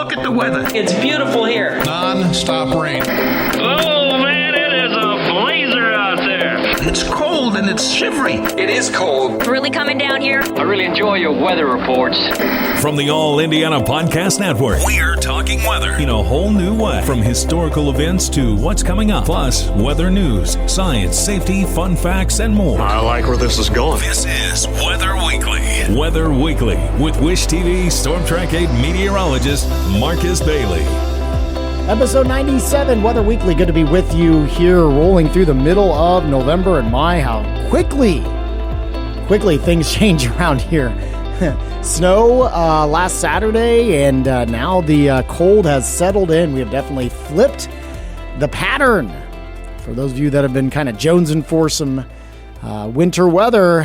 Look at the weather. It's beautiful here. Non-stop rain. Oh, man, it is a blazer out there. It's cold and it's shivery. It is cold. It's really coming down here. I really enjoy your weather reports. From the All Indiana Podcast Network, we're talking weather in a whole new way. From historical events to what's coming up, plus weather news, science, safety, fun facts, and more. I like where this is going. This is Weather Weekly. Weather Weekly with Wish TV Storm Track 8 meteorologist Marcus Bailey. Episode 97, Weather Weekly. Good to be with you here, rolling through the middle of November, and how quickly things change around here. Snow last Saturday, and now the cold has settled in. We have definitely flipped the pattern. For those of you that have been kind of jonesing for some winter weather,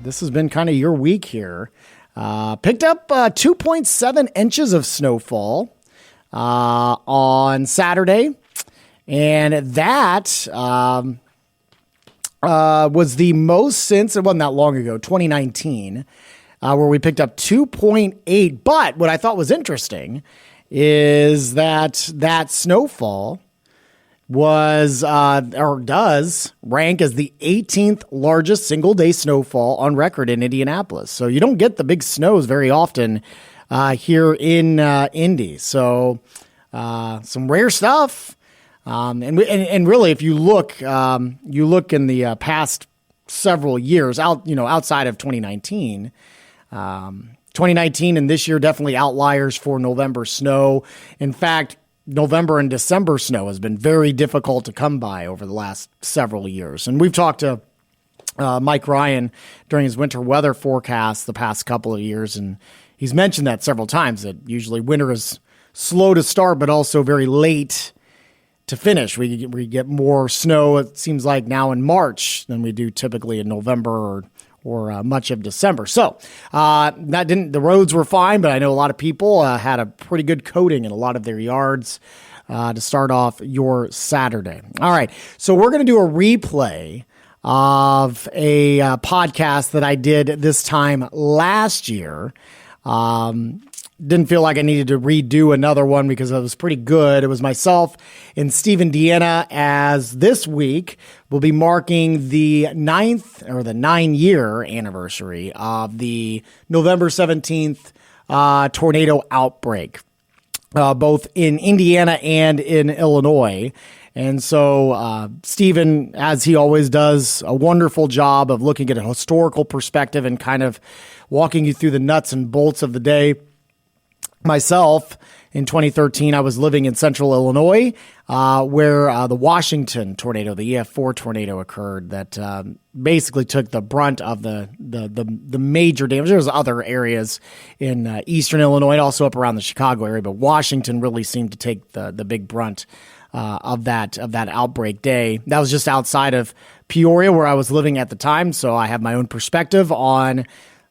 this has been kind of your week here. Picked up 2.7 inches of snowfall on Saturday, and that was the most since, it wasn't that long ago, 2019, where we picked up 2.8. But what I thought was interesting is that snowfall was or does rank as the 18th largest single day snowfall on record in Indianapolis. So you don't get the big snows very often here in Indy. So some rare stuff. And really, if you look in the past several years outside of 2019, 2019 and this year definitely outliers for November snow. In fact, November and December snow has been very difficult to come by over the last several years. And we've talked to Mike Ryan during his winter weather forecast the past couple of years, and he's mentioned that several times, that usually winter is slow to start, but also very late to finish. We get more snow, it seems like, now in March than we do typically in November or much of December. So the roads were fine, but I know a lot of people had a pretty good coating in a lot of their yards to start off your Saturday. All right, so we're going to do a replay of a podcast that I did this time last year. Didn't feel like I needed to redo another one because it was pretty good. It was myself and Steven Diana, as this week will be marking the 9-year anniversary of the November 17th tornado outbreak, both in Indiana and in Illinois. And so Steven, as he always does, a wonderful job of looking at a historical perspective and kind of walking you through the nuts and bolts of the day. Myself, in 2013, I was living in central Illinois, where the Washington tornado, the EF4 tornado, occurred that basically took the brunt of the major damage. There's other areas in eastern Illinois and also up around the Chicago area, but Washington really seemed to take the big brunt of that outbreak day. That was just outside of Peoria, where I was living at the time, so I have my own perspective on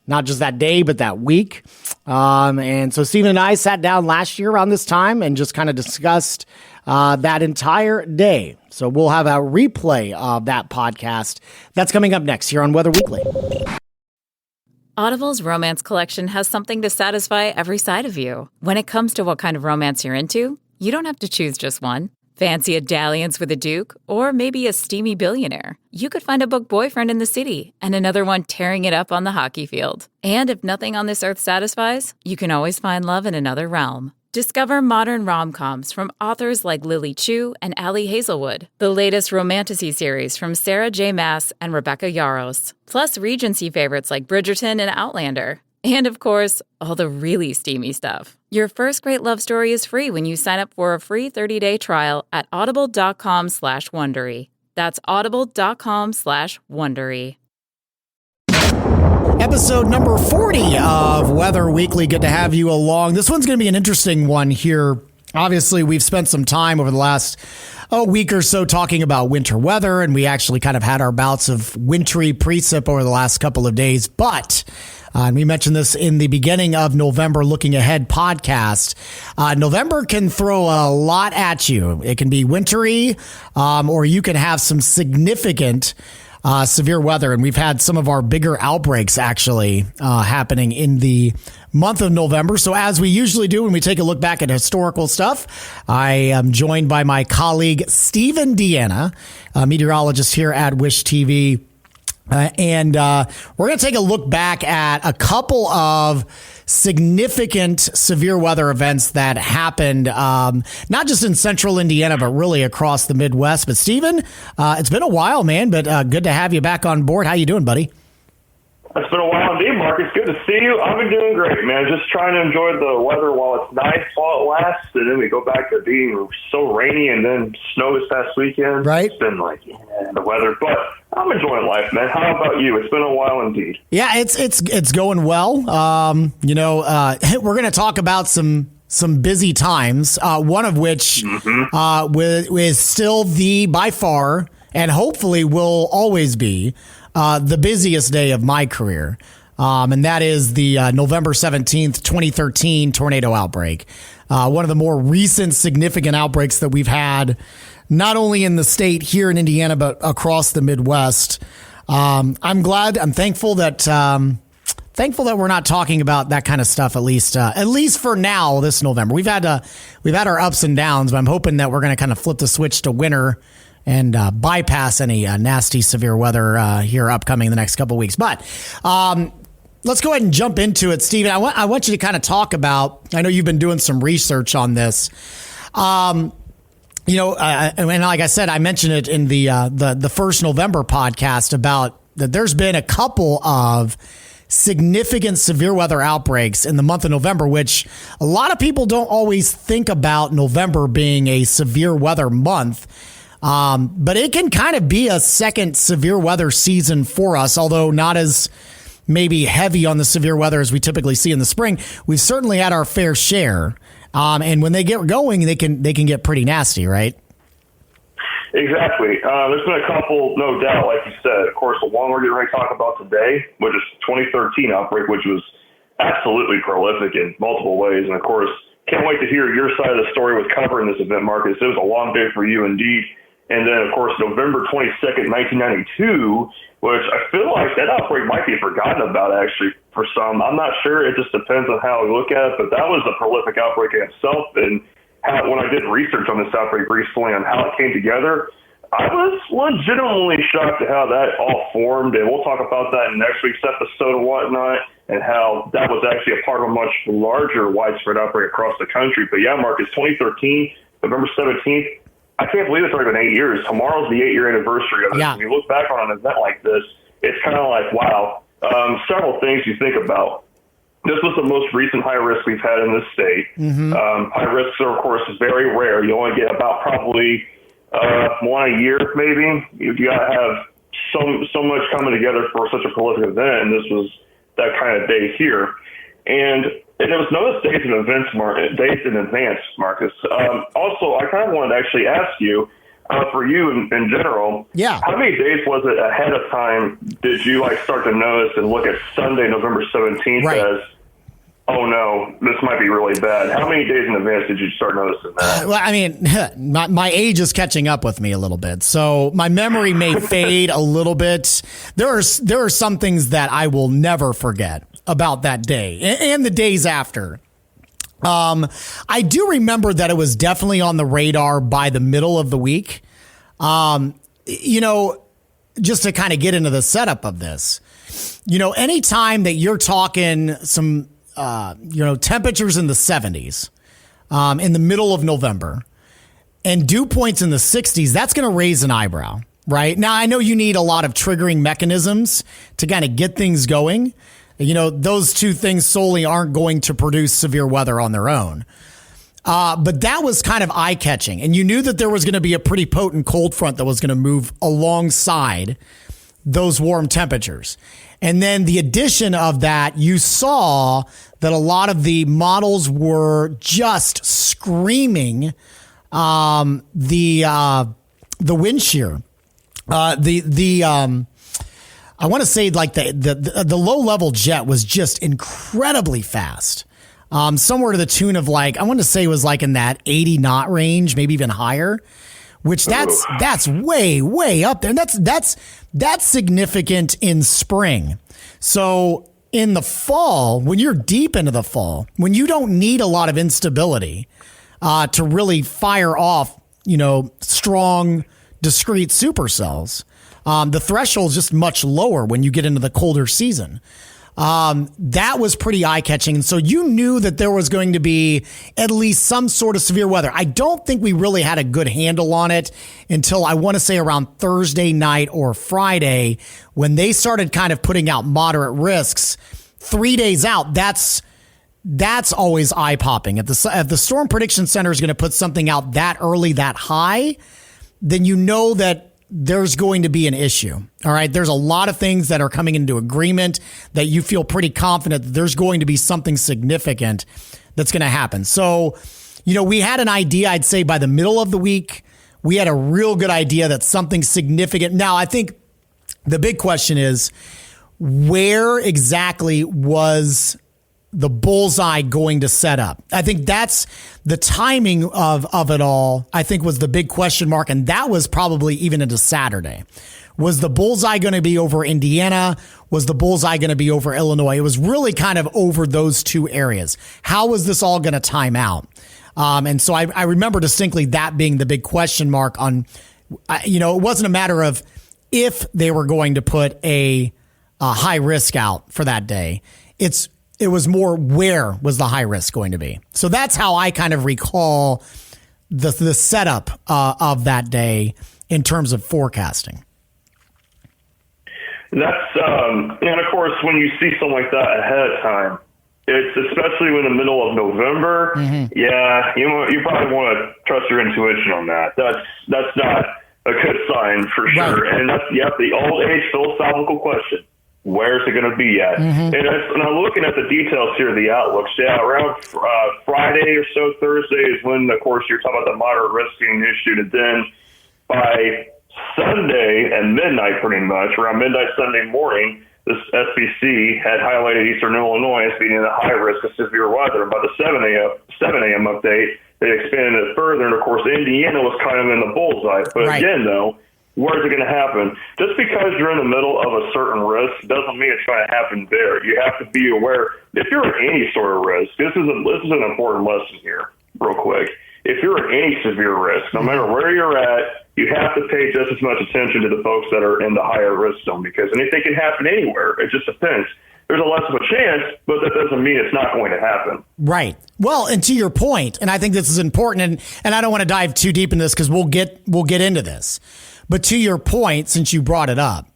not just that day, but that week. And so Steven and I sat down last year around this time and just kind of discussed that entire day. So we'll have a replay of that podcast. That's coming up next here on Weather Weekly. Audible's romance collection has something to satisfy every side of you. When it comes to what kind of romance you're into, you don't have to choose just one. Fancy a dalliance with a duke, or maybe a steamy billionaire? You could find a book boyfriend in the city and another one tearing it up on the hockey field. And if nothing on this earth satisfies, you can always find love in another realm. Discover modern rom-coms from authors like Lily Chu and Allie Hazelwood, the latest romantasy series from Sarah J. Maas and Rebecca Yarros, plus Regency favorites like Bridgerton and Outlander. And of course, all the really steamy stuff. Your first great love story is free when you sign up for a free 30-day trial at audible.com/Wondery. That's audible.com/Wondery. Episode number 40 of Weather Weekly. Good to have you along. This one's going to be an interesting one here. Obviously, we've spent some time over the last week or so talking about winter weather, and we actually kind of had our bouts of wintry precip over the last couple of days. But and we mentioned this in the beginning of November Looking Ahead podcast. November can throw a lot at you. It can be wintry, or you can have some significant severe weather, and we've had some of our bigger outbreaks actually happening in the month of November. So as we usually do when we take a look back at historical stuff, I am joined by my colleague Steven Diana, a meteorologist here at Wish TV. And we're going to take a look back at a couple of significant severe weather events that happened, not just in central Indiana, but really across the Midwest. But Steven, it's been a while, man, but good to have you back on board. How you doing, buddy? It's been a while indeed, Mark. It's good to see you. I've been doing great, man. Just trying to enjoy the weather while it's nice, while it lasts, and then we go back to being so rainy and then snow this past weekend. Right. It's been like, the weather, but I'm enjoying life, man. How about you? It's been a while indeed. Yeah, it's going well. We're going to talk about some busy times, one of which is still by far, and hopefully will always be, the busiest day of my career. And that is the November 17th, 2013 tornado outbreak. One of the more recent significant outbreaks that we've had, not only in the state here in Indiana, but across the Midwest. I'm thankful that we're not talking about that kind of stuff, at least for now, this November. We've had our ups and downs, but I'm hoping that we're going to kind of flip the switch to winter and bypass any nasty severe weather here upcoming in the next couple of weeks. But let's go ahead and jump into it, Steven. I want you to kind of talk about, I know you've been doing some research on this. And like I said, I mentioned it in the first November podcast about that there's been a couple of significant severe weather outbreaks in the month of November, which a lot of people don't always think about November being a severe weather month. But it can kind of be a second severe weather season for us, although not as maybe heavy on the severe weather as we typically see in the spring. We've certainly had our fair share. And when they get going, they can get pretty nasty, right? Exactly. There's been a couple, no doubt, like you said. Of course, the one we're getting ready to talk about today, which is 2013 outbreak, which was absolutely prolific in multiple ways. And of course, can't wait to hear your side of the story with covering this event, Marcus. It was a long day for you indeed. And then, of course, November 22nd, 1992, which I feel like that outbreak might be forgotten about, actually, for some. I'm not sure. It just depends on how we look at it. But that was a prolific outbreak in itself. And when I did research on this outbreak recently on how it came together, I was legitimately shocked at how that all formed. And we'll talk about that in next week's episode and whatnot, and how that was actually a part of a much larger widespread outbreak across the country. But yeah, Marcus, 2013, November 17th, I can't believe it's already been 8 years. Tomorrow's the 8-year anniversary of it. Yeah. When you look back on an event like this, it's kind of like, wow. Several things you think about. This was the most recent high risk we've had in this state. Mm-hmm. High risks are, of course, very rare. You only get about probably one a year, maybe. You got to have so much coming together for such a prolific event, and this was that kind of day here. And there was no days in advance, Marcus. Also, I kind of wanted to actually ask you, for you in general, how many days was it ahead of time did you start to notice and look at Sunday, November 17th as, oh no, this might be really bad? How many days in advance did you start noticing that? Well, I mean, my age is catching up with me a little bit, so my memory may fade a little bit. There are some things that I will never forget about that day and the days after. I do remember that it was definitely on the radar by the middle of the week. Just to kind of get into the setup of this, anytime that you're talking some, temperatures in the 70s, in the middle of November and dew points in the 60s, that's going to raise an eyebrow, right? Now, I know you need a lot of triggering mechanisms to kind of get things going. Those two things solely aren't going to produce severe weather on their own. But that was kind of eye-catching. And you knew that there was going to be a pretty potent cold front that was going to move alongside those warm temperatures. And then the addition of that, you saw that a lot of the models were just screaming the wind shear. I want to say the low level jet was just incredibly fast. Somewhere to the tune of I want to say it was in that 80 knot range, maybe even higher, which that's way up there. And that's significant in spring. So in the fall, when you're deep into the fall, when you don't need a lot of instability to really fire off, strong, discrete supercells, the threshold is just much lower when you get into the colder season. That was pretty eye-catching. And so you knew that there was going to be at least some sort of severe weather. I don't think we really had a good handle on it until I want to say around Thursday night or Friday when they started kind of putting out moderate risks. 3 days out, that's always eye-popping. If the Storm Prediction Center is going to put something out that early, that high, then you know that there's going to be an issue. All right. There's a lot of things that are coming into agreement that you feel pretty confident that there's going to be something significant that's going to happen. So, we had an idea, I'd say by the middle of the week, we had a real good idea that something significant. Now, I think the big question is, where exactly was the bullseye going to set up? I think that's the timing of it all, I think was the big question mark. And that was probably even into Saturday. Was the bullseye going to be over Indiana? Was the bullseye going to be over Illinois? It was really kind of over those two areas. How was this all going to time out? And so I remember distinctly that being the big question mark on, it wasn't a matter of if they were going to put a high risk out for that day. It was more where was the high risk going to be. So that's how I kind of recall the setup of that day in terms of forecasting. That's and of course when you see something like that ahead of time, it's especially in the middle of November. Mm-hmm. Yeah, you probably want to trust your intuition on that. That's not a good sign for sure. Right. And that's the old age philosophical question. Where's it going to be at? Mm-hmm. And I'm looking at the details here of the outlooks. Yeah, around Friday or so, Thursday is when, of course, you're talking about the moderate risk being issued. And then by Sunday and midnight, pretty much, around midnight Sunday morning, this SPC had highlighted Eastern Illinois as being in the high risk of severe weather. By the 7 a.m. update, they expanded it further. And, of course, Indiana was kind of in the bullseye. But again, though, where's it going to happen? Just because you're in the middle of a certain risk doesn't mean it's going to happen there. You have to be aware. If you're at any sort of risk, this is an important lesson here, real quick. If you're at any severe risk, no matter where you're at, you have to pay just as much attention to the folks that are in the higher risk zone because anything can happen anywhere. It just depends. There's a less of a chance, but that doesn't mean it's not going to happen. Right. Well, and to your point, and I think this is important, and I don't want to dive too deep into this because we'll get into this. But to your point, since you brought it up,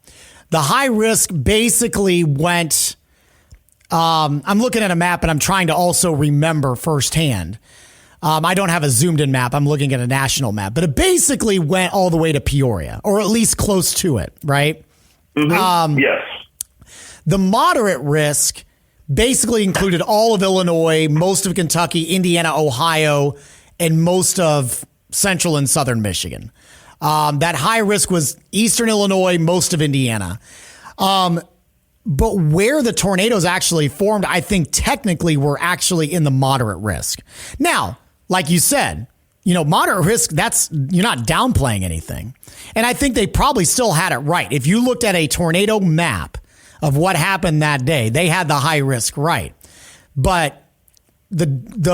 the high risk basically went, I'm looking at a map and I'm trying to also remember firsthand. I don't have a zoomed in map. I'm looking at a national map, but it basically went all the way to Peoria, or at least close to it, right? Mm-hmm. Yes. The moderate risk basically included all of Illinois, most of Kentucky, Indiana, Ohio, and most of central and southern Michigan. That high risk was Eastern Illinois, most of Indiana. But where the tornadoes actually formed, I think technically were actually in the moderate risk. Now, like you said, moderate risk, you're not downplaying anything. And I think they probably still had it right. If you looked at a tornado map of what happened that day, they had the high risk right. But the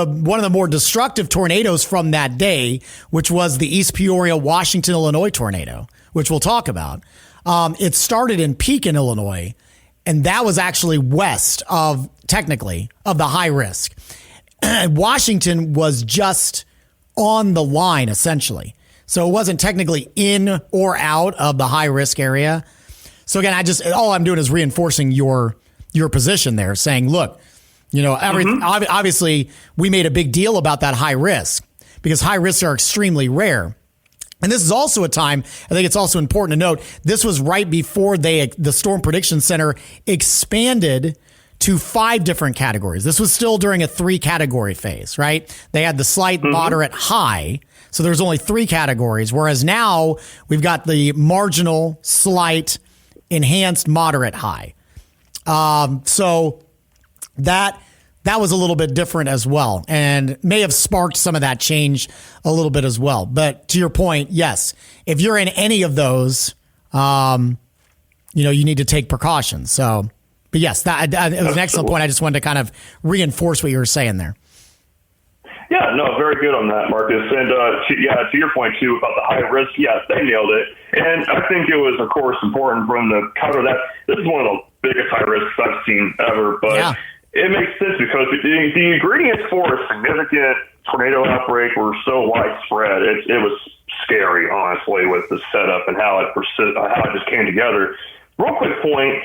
one of the more destructive tornadoes from that day, which was the East Peoria, Washington, Illinois tornado, which we'll talk about, it started in Pekin, Illinois, and that was actually west of the high risk. Washington was just on the line, essentially. So it wasn't technically in or out of the high risk area. So again, all I'm doing is reinforcing your position there, saying, look, obviously we made a big deal about that high risk because high risks are extremely rare. And this is also a time, I think it's also important to note, this was right before the Storm Prediction Center expanded to 5 different categories. This was still during a 3-category phase, right? They had the slight, moderate, high. So there's only 3 categories, whereas now we've got the marginal, slight, enhanced, moderate, high. So that that was a little bit different as well, and may have sparked some of that change a little bit as well. But to your point, yes, if you're in any of those, you need to take precautions. So, but yes, that it was an excellent point. I just wanted to kind of reinforce what you were saying there. Yeah, no, very good on that, Marcus. And to your point too about the high risk, yes, they nailed it. And I think it was, of course, important for them to cover that. This is one of the biggest high risks I've seen ever, but it makes sense because the ingredients for a significant tornado outbreak were so widespread. It was scary, honestly, with the setup and how it just came together. Real quick point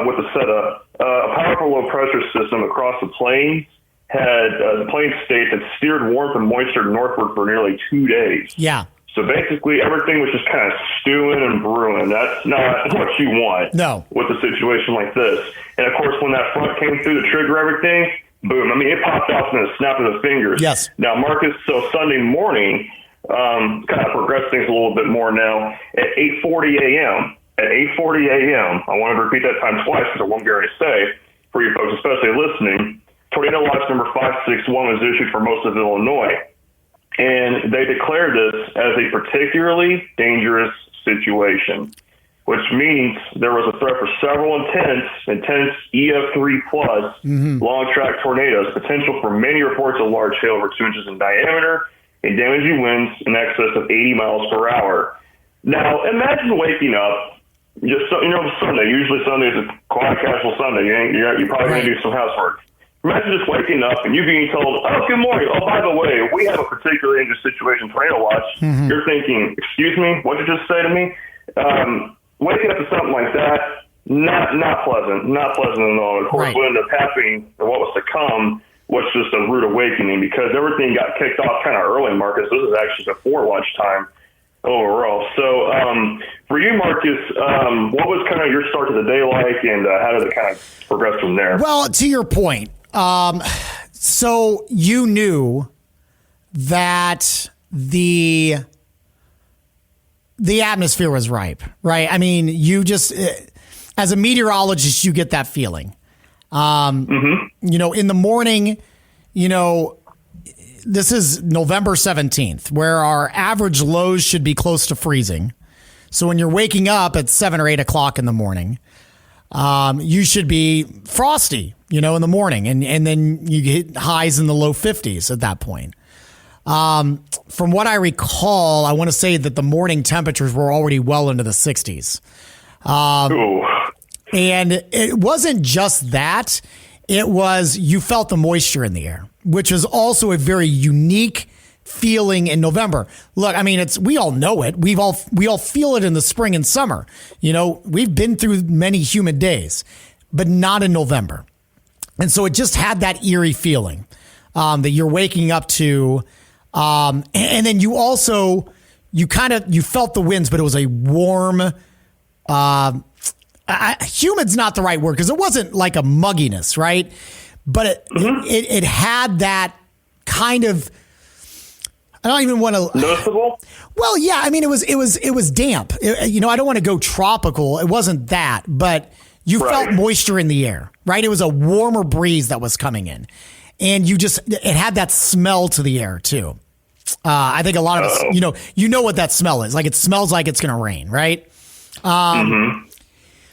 with the setup: a powerful low pressure system across the plains had the plain state that steered warmth and moisture northward for nearly 2 days. Yeah. So basically, everything was just kind of stewing and brewing. That's not what you want with a situation like this. And, of course, when that front came through to trigger everything, boom. I mean, it popped off in a snap of the fingers. Yes. Now, Marcus, so Sunday morning, kind of progressed things a little bit more now. At 8:40 a.m., I want to repeat that time twice because I won't get ready to say, for you folks especially listening, Tornado Watch number 561 was issued for most of Illinois, and they declared this as a particularly dangerous situation, which means there was a threat for several intense EF3 plus long-track tornadoes, potential for many reports of large hail over 2 inches in diameter and damaging winds in excess of 80 miles per hour. Now, imagine waking up, Sunday. Usually Sunday is a quiet, casual Sunday. You're probably going to do some housework. Imagine just waking up and you being told, oh, good morning. Oh, by the way, we have a particularly dangerous situation, Tornado Watch. You're thinking, excuse me, what did you just say to me? Waking up to something like that, not pleasant. Not pleasant at all. Of course, what ended up happening, or what was to come, was just a rude awakening because everything got kicked off kind of early, Marcus. This is actually before lunchtime overall. So for you, Marcus, what was kind of your start to the day like, and how did it kind of progress from there? Well, to your point, so you knew that the atmosphere was ripe, right? I mean, you just, as a meteorologist, you get that feeling. In the morning, this is November 17th, where our average lows should be close to freezing. So when you're waking up at 7 or 8 o'clock in the morning, you should be frosty, in the morning. And then you get highs in the low 50s at that point. From what I recall, I want to say that the morning temperatures were already well into the 60s. And it wasn't just that. It was, you felt the moisture in the air, which was also a very unique feeling in November. Look, I mean, we all know it. We all feel it in the spring and summer. We've been through many humid days, but not in November. And so it just had that eerie feeling that you're waking up to. And then you also, you felt the winds, but it was a warm, humid's not the right word because it wasn't like a mugginess, right? But it had that kind of, I don't even want to. Noticeable? Well, yeah. I mean, it was damp. I don't want to go tropical. It wasn't that, but you felt moisture in the air, right? It was a warmer breeze that was coming in, and it had that smell to the air too. I think a lot of us, you know what that smell is. Like, it smells like it's going to rain, right?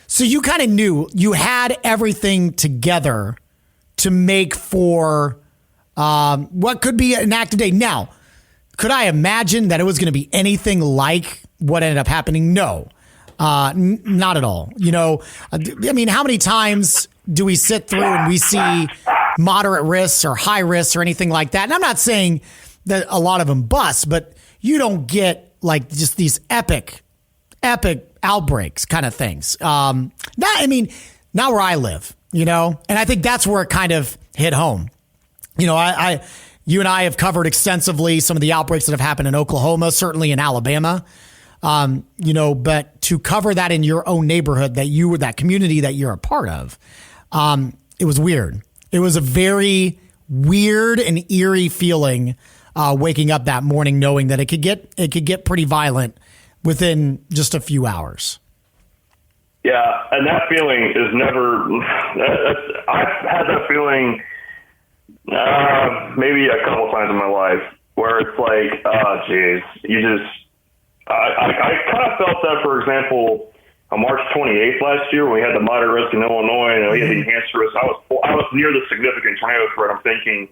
So you kind of knew you had everything together to make for what could be an active day. Now, could I imagine that it was going to be anything like what ended up happening? No, not at all. I mean, how many times do we sit through and we see moderate risks or high risks or anything like that? And I'm not saying that a lot of them bust, but you don't get like just these epic outbreaks kind of things. Not where I live, and I think that's where it kind of hit home. You and I have covered extensively some of the outbreaks that have happened in Oklahoma, certainly in Alabama. But to cover that in your own neighborhood, that community that you're a part of, it was weird. It was a very weird and eerie feeling, waking up that morning knowing that it could get pretty violent within just a few hours. Yeah, and that feeling is never. I've had that feeling Maybe a couple times in my life where it's like, oh, geez, I kind of felt that, for example, on March 28th last year when we had the moderate risk in Illinois and we had the enhanced risk. I was near the significant tornado threat. I'm thinking,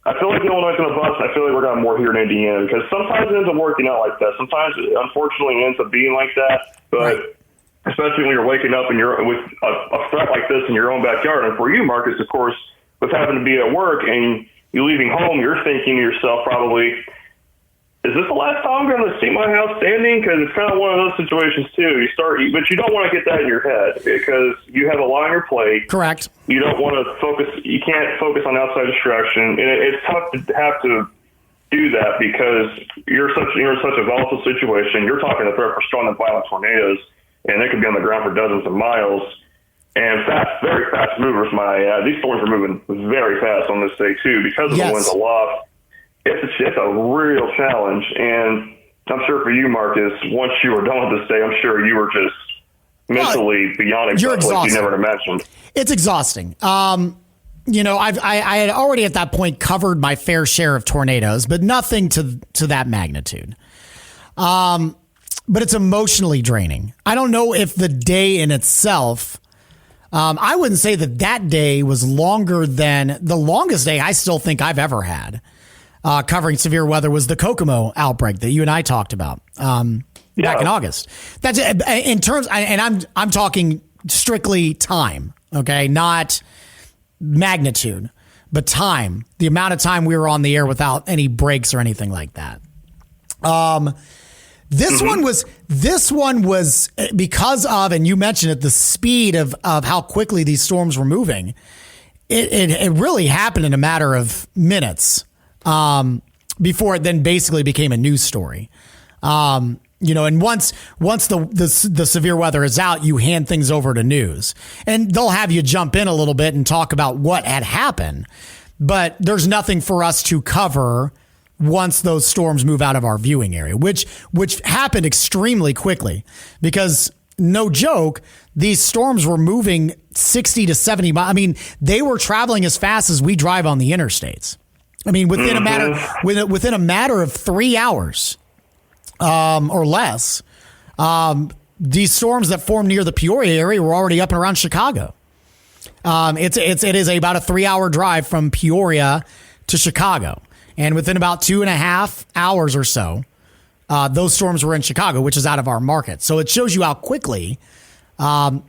I feel like Illinois is going to bust. I feel like we're going to have more here in Indiana because sometimes it ends up working out like that. Sometimes, unfortunately, it ends up being like that. But especially when you're waking up and you're with a threat like this in your own backyard. And for you, Marcus, of course, with having to be at work and you leaving home, you're thinking to yourself probably, is this the last time I'm going to see my house standing? Because it's kind of one of those situations too. But you don't want to get that in your head because you have a lot on your plate. Correct. You don't want to focus. You can't focus on outside distraction, and it's tough to have to do that because you're in such a volatile situation. You're talking a threat for strong and violent tornadoes, and they could be on the ground for dozens of miles. And very fast movers. These storms are moving very fast on this day too because of the winds aloft. It's a real challenge, and I'm sure for you, Marcus, once you were done with this day, I'm sure you were just mentally beyond exhausted, like you never imagined. It's exhausting. I had already at that point covered my fair share of tornadoes, but nothing to that magnitude. But it's emotionally draining. I don't know if the day in itself. I wouldn't say that day was longer than the longest day I still think I've ever had. Covering severe weather was the Kokomo outbreak that you and I talked about back in August. That's in terms, and I'm talking strictly time, okay, not magnitude, but time. The amount of time we were on the air without any breaks or anything like that. This one was because of, and you mentioned it, the speed of how quickly these storms were moving. It really happened in a matter of minutes. Before it then basically became a news story. And once the severe weather is out, you hand things over to news and they'll have you jump in a little bit and talk about what had happened. But there's nothing for us to cover once those storms move out of our viewing area, which happened extremely quickly because no joke, these storms were moving 60 to 70 miles. I mean, they were traveling as fast as we drive on the interstates. I mean, within a matter of 3 hours or less, these storms that formed near the Peoria area were already up and around Chicago. It is about a 3-hour drive from Peoria to Chicago, and within about 2.5 hours or so, those storms were in Chicago, which is out of our market. So it shows you how quickly, while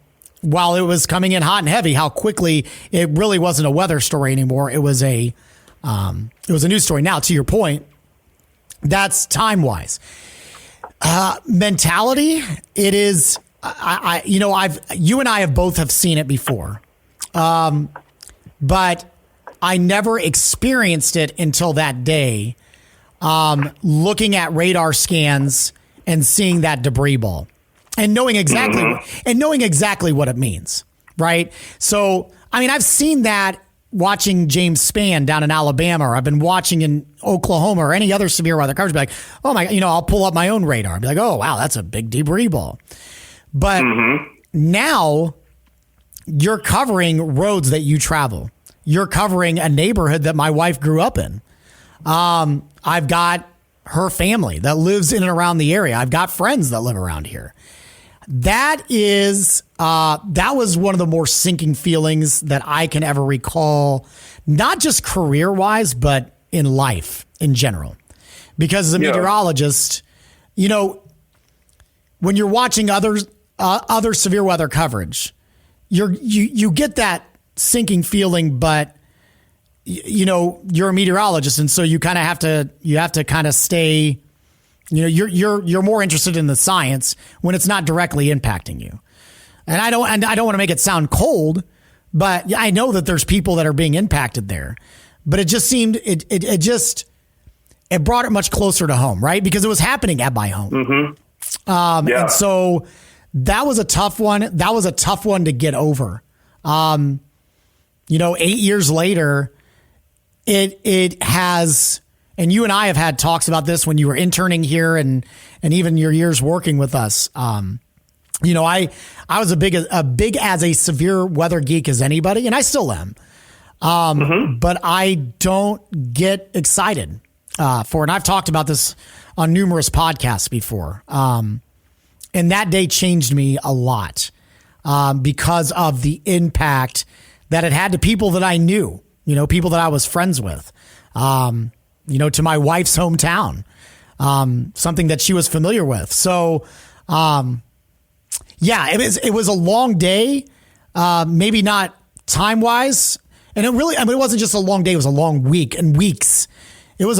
it was coming in hot and heavy, how quickly it really wasn't a weather story anymore. It was a news story. Now, to your point, that's time wise. Mentality, it is. You and I have both seen it before, but I never experienced it until that day. Looking at radar scans and seeing that debris ball, and knowing exactly what it means. Right. So, I mean, I've seen that. Watching James Spann down in Alabama, or I've been watching in Oklahoma or any other severe weather coverage, be like, oh my, I'll pull up my own radar and be like, oh wow, that's a big debris ball. But now you're covering roads that you travel. You're covering a neighborhood that my wife grew up in. I've got her family that lives in and around the area. I've got friends that live around here. That was one of the more sinking feelings that I can ever recall, not just career wise, but in life in general. Because as a meteorologist, when you're watching other severe weather coverage, you get that sinking feeling, but you're a meteorologist, and so you kind of have to kind of stay. You're more interested in the science when it's not directly impacting you. And I don't want to make it sound cold, but I know that there's people that are being impacted there. But it just seemed it brought it much closer to home, right? Because it was happening at my home. And so that was a tough one. That was a tough one to get over. 8 years later, it has. And you and I have had talks about this when you were interning here and even your years working with us. I was a big as a severe weather geek as anybody, and I still am. But I don't get excited for it. And I've talked about this on numerous podcasts before. And that day changed me a lot because of the impact that it had to people that I knew, people that I was friends with, to my wife's hometown, something that she was familiar with. So, it was a long day, maybe not time-wise. And it wasn't just a long day, it was a long week and weeks. It was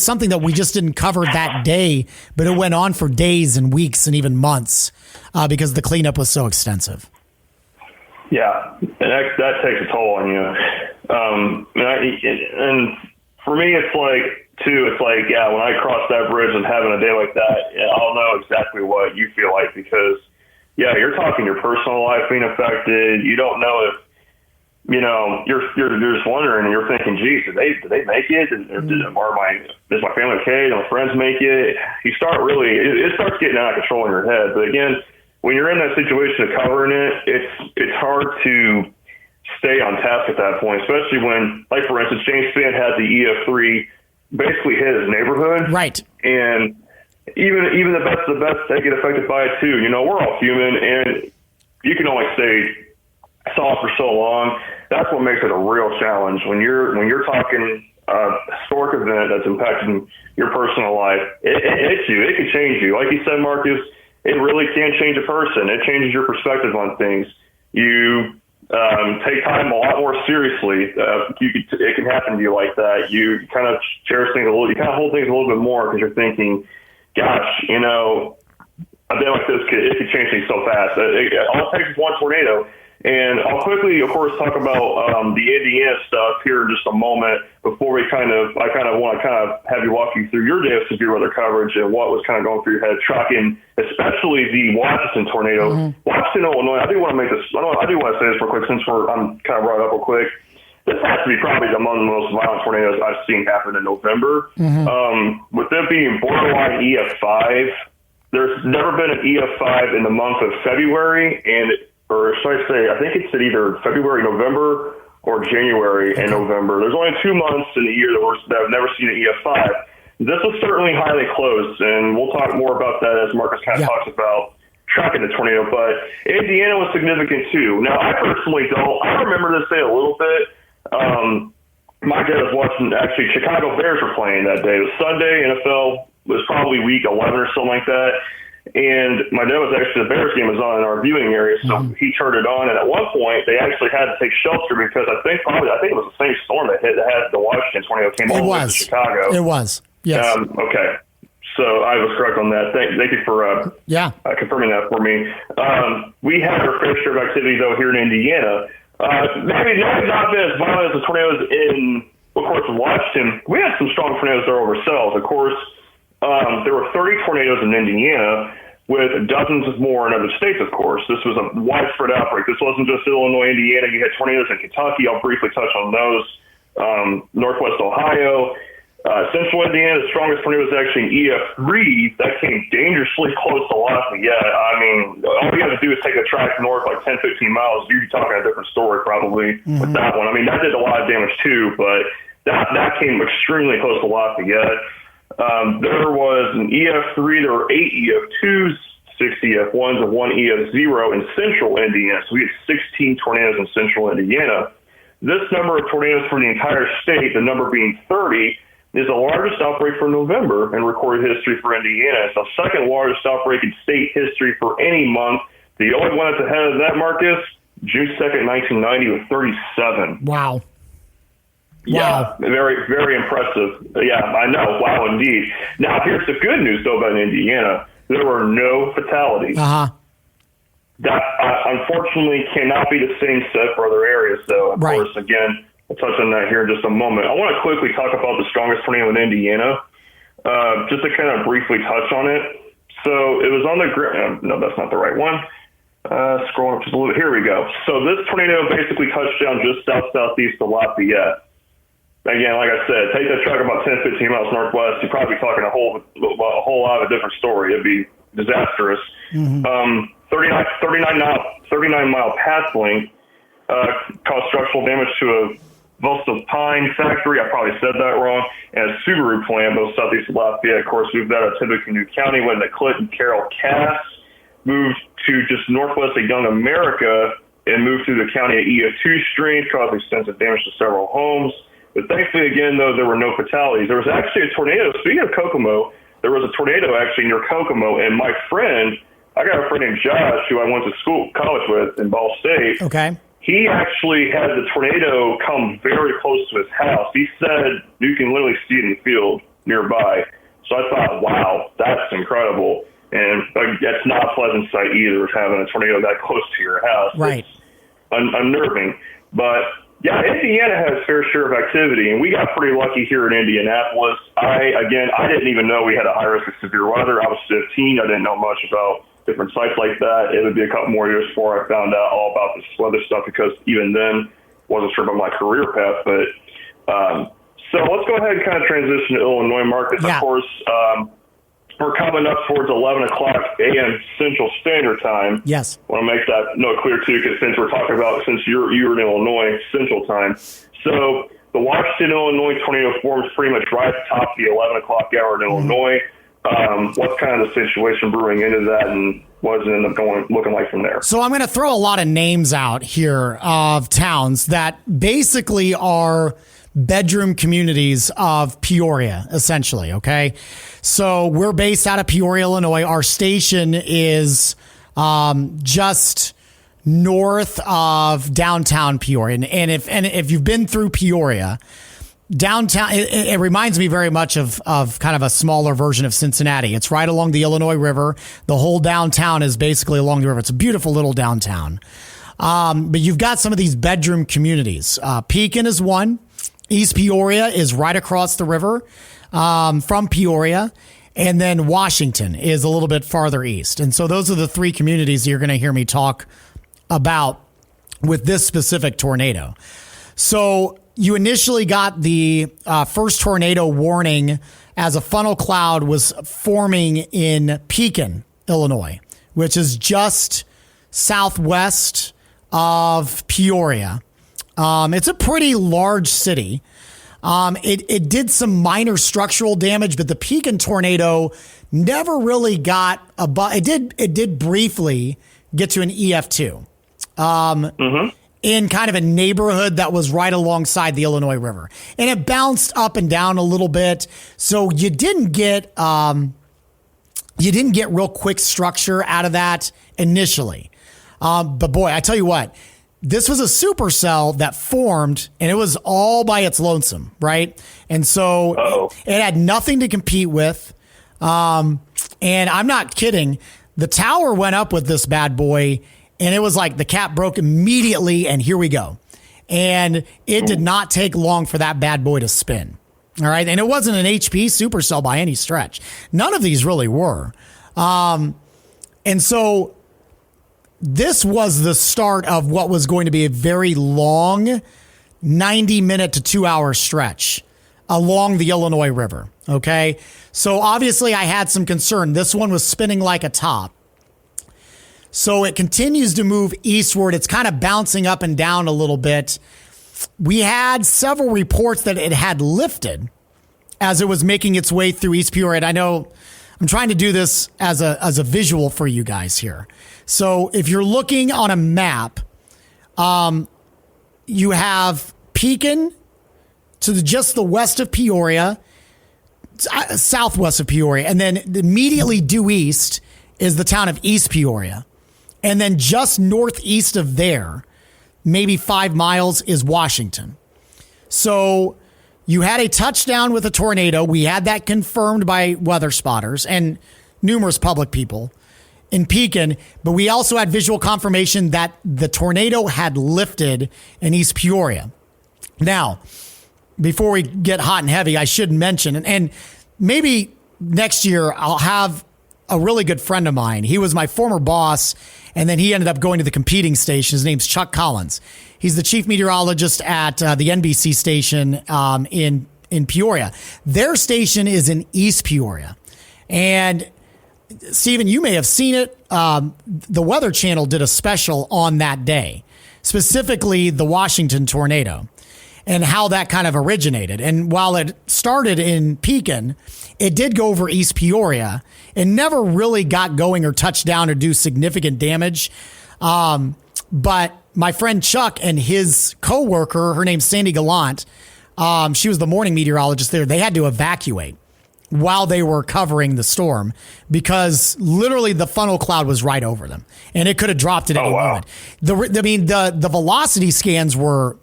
something that we just didn't cover that day, but it went on for days and weeks and even months because the cleanup was so extensive. Yeah, and that takes a toll on you. And for me, it's like, yeah, when I cross that bridge and having a day like that, I'll know exactly what you feel like because, yeah, you're talking your personal life being affected. You don't know if, you're just wondering and you're thinking, geez, did they make it? Does my family okay? Do my friends make it? You start it starts getting out of control in your head. But again, when you're in that situation of covering it, it's hard to stay on task at that point, especially when, like, for instance, James Spann had the EF3 basically hit his neighborhood. Right. And even the best of the best, they get affected by it too. We're all human, and you can only stay solid for so long. That's what makes it a real challenge. When you're talking a historic event that's impacting your personal life, it hits you. It can change you. Like you said, Marcus, it really can change a person. It changes your perspective on things. You take time a lot more seriously. It can happen to you like that. You kind of cherish things a little. You kind of hold things a little bit more because you're thinking, gosh, a day like this it could change things so fast. All it takes is one tornado. And I'll quickly, of course, talk about the Indiana stuff here in just a moment before I kind of want to have you walk you through your day of severe weather coverage and what was kind of going through your head tracking, especially the Washington tornado. Mm-hmm. Washington, Illinois, I do want to say this real quick since I'm kind of brought it up real quick. This has to be probably among the most violent tornadoes I've seen happen in November. Mm-hmm. With it being borderline EF5, there's never been an EF5 in the month of February, or should I say, I think it's either February, November, or January and November. There's only 2 months in the year that I've never seen an EF5. This was certainly highly close, and we'll talk more about that as Marcus kind of talks about tracking the tornado. But Indiana was significant too. Now, I personally don't. I remember this day a little bit. My dad was watching, actually, Chicago Bears were playing that day. It was Sunday. NFL was probably week 11 or something like that. And my dad was actually, the Bears game was on in our viewing area, so he turned it on. And at one point, they actually had to take shelter because I think it was the same storm that had the Washington tornado came all the way to Chicago. It was, yes. Okay. So I was correct on that. Thank you for confirming that for me. We had our fair share of activity, though, here in Indiana. Maybe not as violent as the tornadoes in, of course, Washington. We had some strong tornadoes there ourselves. Of course, there were 30 tornadoes in Indiana with dozens of more in other states, of course. This was a widespread outbreak. This wasn't just Illinois, Indiana. You had tornadoes in Kentucky. I'll briefly touch on those. Northwest Ohio. Central Indiana, the strongest tornado was actually in EF3. That came dangerously close to Lafayette. I mean, all you have to do is take a track north like 10, 15 miles. You're talking a different story probably with that one. I mean, that did a lot of damage too, but that came extremely close to Lafayette. There was an EF3, there were 8 EF2s, 6 EF1s, and 1 EF0 in central Indiana. So we had 16 tornadoes in central Indiana. This number of tornadoes for the entire state, the number being 30, is the largest outbreak for November in recorded history for Indiana. It's the second largest outbreak in state history for any month. The only one that's ahead of that, Marcus, June 2nd, 1990, with 37. Wow. Yeah, very, very impressive. Yeah, I know. Wow, indeed. Now, here's the good news, though, about Indiana. There were no fatalities. That, unfortunately, cannot be the same set for other areas, though. Of course, again, I'll touch on that here in just a moment. I want to quickly talk about the strongest tornado in Indiana, just to kind of briefly touch on it. So it was on the ground. No, that's not the right one. Scrolling up just a little bit. Here we go. So this tornado basically touched down just southeast of Lafayette. Again, like I said, take that truck about 10, 15 miles northwest. You're probably talking a whole lot of a different story. It'd be disastrous. 39 mile path length. caused structural damage to a Volsta Pine factory. I probably said that wrong. And a Subaru plant, both southeast of Lafayette. Of course, moved out of Tippecanoe County, went into Clinton. Carroll Cass moved to just northwest of Young America and moved through the county at EF2 Street, caused extensive damage to several homes. But thankfully, again, though, there were no fatalities. There was actually a tornado. Speaking of Kokomo, there was a tornado actually near Kokomo, and my friend, I got a friend named Josh who I went to college with in Ball State. Okay. He actually had the tornado come very close to his house. He said you can literally see it in the field nearby. So I thought, wow, that's incredible. And that's not a pleasant sight either, having a tornado that close to your house. Right. It's unnerving. But, yeah, Indiana has a fair share of activity, and we got pretty lucky here in Indianapolis. I didn't even know we had a high risk of severe weather. I was 15. I didn't know much about different sites like that. It would be a couple more years before I found out all about this weather stuff, because even then wasn't sure about my career path. But so let's go ahead and kind of transition to Illinois markets. Yeah. Of course, we're coming up towards 11 o'clock a.m. Central Standard Time. Yes. I want to make that note clear, too, because since we're talking about, since you're in Illinois Central Time. So the Washington, Illinois tornado forms pretty much right at the top of the 11 o'clock hour in Illinois. What's kind of the situation brewing into that, and what does it end up looking like from there? So I'm going to throw a lot of names out here of towns that basically are bedroom communities of Peoria, essentially, okay? So we're based out of Peoria, Illinois. Our station is just north of downtown Peoria. And if you've been through Peoria, downtown, it reminds me very much of kind of a smaller version of Cincinnati. It's right along the Illinois River. The whole downtown is basically along the river. It's a beautiful little downtown. But you've got some of these bedroom communities. Pekin is one. East Peoria is right across the river from Peoria. And then Washington is a little bit farther east. And so those are the three communities you're going to hear me talk about with this specific tornado. So you initially got the first tornado warning as a funnel cloud was forming in Pekin, Illinois, which is just southwest of Peoria. It's a pretty large city. It did some minor structural damage, but the Pekin tornado never really got above. It did briefly get to an EF2. In kind of a neighborhood that was right alongside the Illinois River. And it bounced up and down a little bit. So you didn't get real quick structure out of that initially. But boy, I tell you what, this was a supercell that formed, and it was all by its lonesome, right? And so it had nothing to compete with. And I'm not kidding. The tower went up with this bad boy, and it was like the cap broke immediately, and here we go. And it did not take long for that bad boy to spin. All right. And it wasn't an HP supercell by any stretch. None of these really were. And so this was the start of what was going to be a very long 90-minute to 2-hour stretch along the Illinois River. Okay. So obviously I had some concern. This one was spinning like a top. So it continues to move eastward. It's kind of bouncing up and down a little bit. We had several reports that it had lifted as it was making its way through East Peoria. And I know I'm trying to do this as a visual for you guys here. So if you're looking on a map, you have Pekin to just the west of Peoria, southwest of Peoria, and then immediately due east is the town of East Peoria. And then just northeast of there, maybe 5 miles, is Washington. So you had a touchdown with a tornado. We had that confirmed by weather spotters and numerous public people in Pekin. But we also had visual confirmation that the tornado had lifted in East Peoria. Now, before we get hot and heavy, I should mention, and maybe next year I'll have a really good friend of mine. He was my former boss, and then he ended up going to the competing station. His name's Chuck Collins. He's the chief meteorologist at the NBC station in Peoria. Their station is in East Peoria. And Steven, you may have seen it. The Weather Channel did a special on that day. specifically the Washington tornado and how that kind of originated. And while it started in Pekin, it did go over East Peoria and never really got going or touched down or do significant damage. But my friend Chuck and his coworker, her name's Sandy Gallant, she was the morning meteorologist there. They had to evacuate while they were covering the storm because literally the funnel cloud was right over them and it could have dropped at any moment. The velocity scans were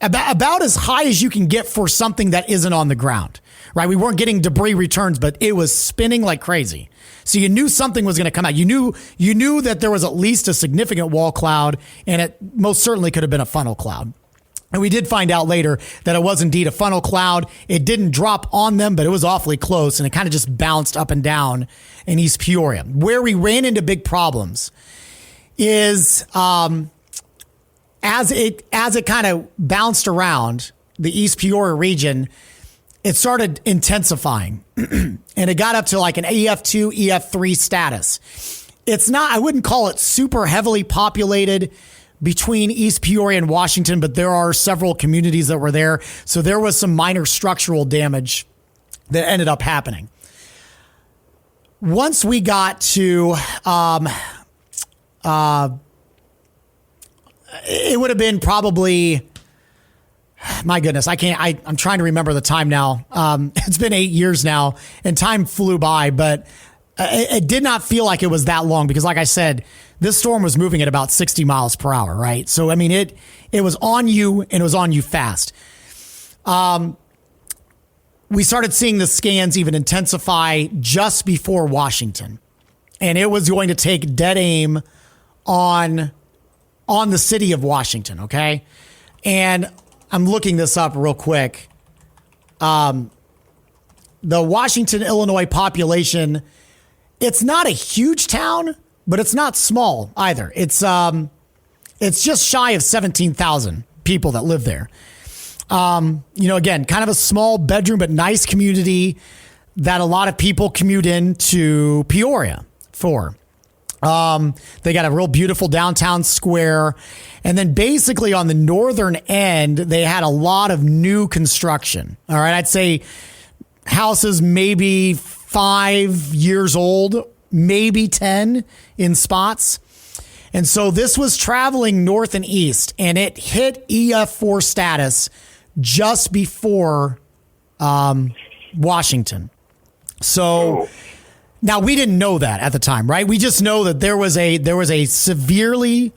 about as high as you can get for something that isn't on the ground, right? We weren't getting debris returns, but it was spinning like crazy. So you knew something was going to come out. You knew that there was at least a significant wall cloud, and it most certainly could have been a funnel cloud. And we did find out later that it was indeed a funnel cloud. It didn't drop on them, but it was awfully close, and it kind of just bounced up and down in East Peoria. Where we ran into big problems is as it kind of bounced around the East Peoria region, it started intensifying, and it got up to like an EF2, EF3 status. It's not, I wouldn't call it super heavily populated between East Peoria and Washington, but there are several communities that were there. So there was some minor structural damage that ended up happening. Once we got to, it would have been probably, my goodness, I'm trying to remember the time now. It's been 8 years now and time flew by, but it did not feel like it was that long because like I said, this storm was moving at about 60 miles per hour, right? So, I mean, it was on you and it was on you fast. We started seeing the scans even intensify just before Washington, and it was going to take dead aim on the city of Washington, okay? And I'm looking this up real quick. The Washington, Illinois population, it's not a huge town, but it's not small either. It's just shy of 17,000 people that live there. Again, kind of a small bedroom, but nice community that a lot of people commute into Peoria for. They got a real beautiful downtown square. And then basically on the northern end, they had a lot of new construction. All right. I'd say houses maybe 5 years old, maybe 10 in spots. And so this was traveling north and east, and it hit EF4 status just before Washington. So now we didn't know that at the time, right? We just know that there was a severely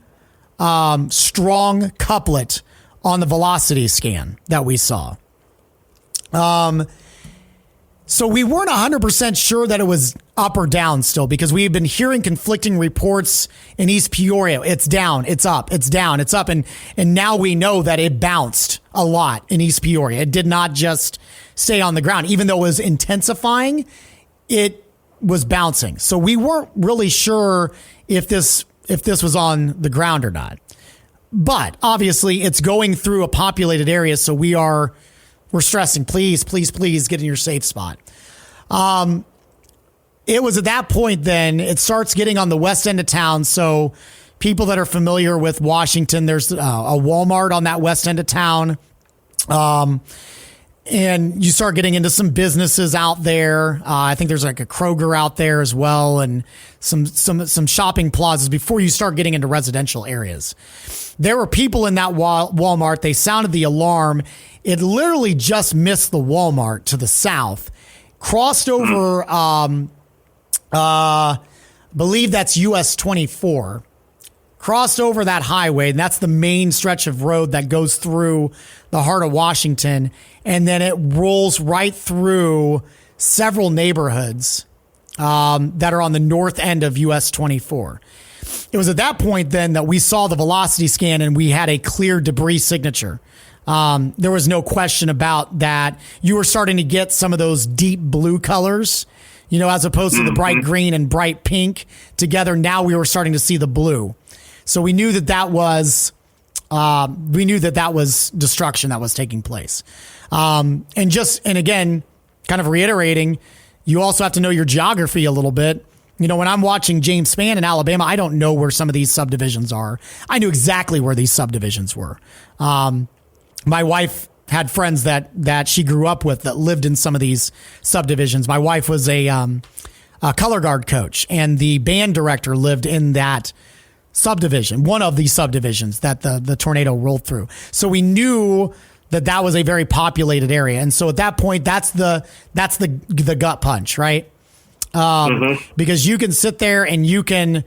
strong couplet on the velocity scan that we saw. So we weren't 100% sure that it was up or down still because we had been hearing conflicting reports in East Peoria. It's down, it's up, it's down, it's up. And now we know that it bounced a lot in East Peoria. It did not just stay on the ground. Even though it was intensifying, it was bouncing. So we weren't really sure if this was on the ground or not. But obviously it's going through a populated area. So we're stressing, please, please, please get in your safe spot. It was at that point then it starts getting on the west end of town. So people that are familiar with Washington, there's a Walmart on that west end of town. And you start getting into some businesses out there. I think there's like a Kroger out there as well, and some shopping plazas before you start getting into residential areas. There were people in that Walmart. They sounded the alarm. It literally just missed the Walmart to the south, crossed over, believe that's US 24, crossed over that highway, and that's the main stretch of road that goes through the heart of Washington, and then it rolls right through several neighborhoods that are on the north end of US 24. It was at that point then that we saw the velocity scan and we had a clear debris signature. There was no question about that. You were starting to get some of those deep blue colors, as opposed to the bright green and bright pink together. Now we were starting to see the blue. So we knew that was destruction that was taking place. And again, kind of reiterating, you also have to know your geography a little bit. when I'm watching James Spann in Alabama, I don't know where some of these subdivisions are. I knew exactly where these subdivisions were. My wife had friends that she grew up with that lived in some of these subdivisions. My wife was a color guard coach, and the band director lived in that subdivision, one of these subdivisions that the tornado rolled through. So we knew that was a very populated area. And so at that point, that's the gut punch, right? Because you can sit there and you can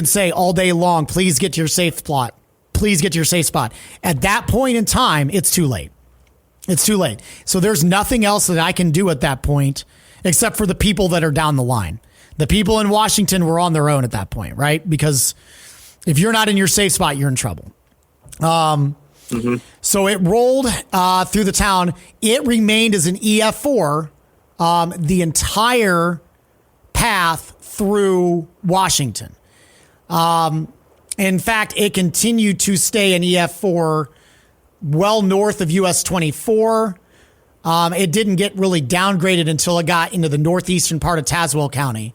say all day long, please get to your safe spot. Please get to your safe spot. At that point in time, it's too late. It's too late. So there's nothing else that I can do at that point except for the people that are down the line. The people in Washington were on their own at that point, right? Because if you're not in your safe spot, you're in trouble. So it rolled through the town. It remained as an EF4 the entire path through Washington. In fact, it continued to stay an EF4 well north of US 24. It didn't get really downgraded until it got into the northeastern part of Tazewell County,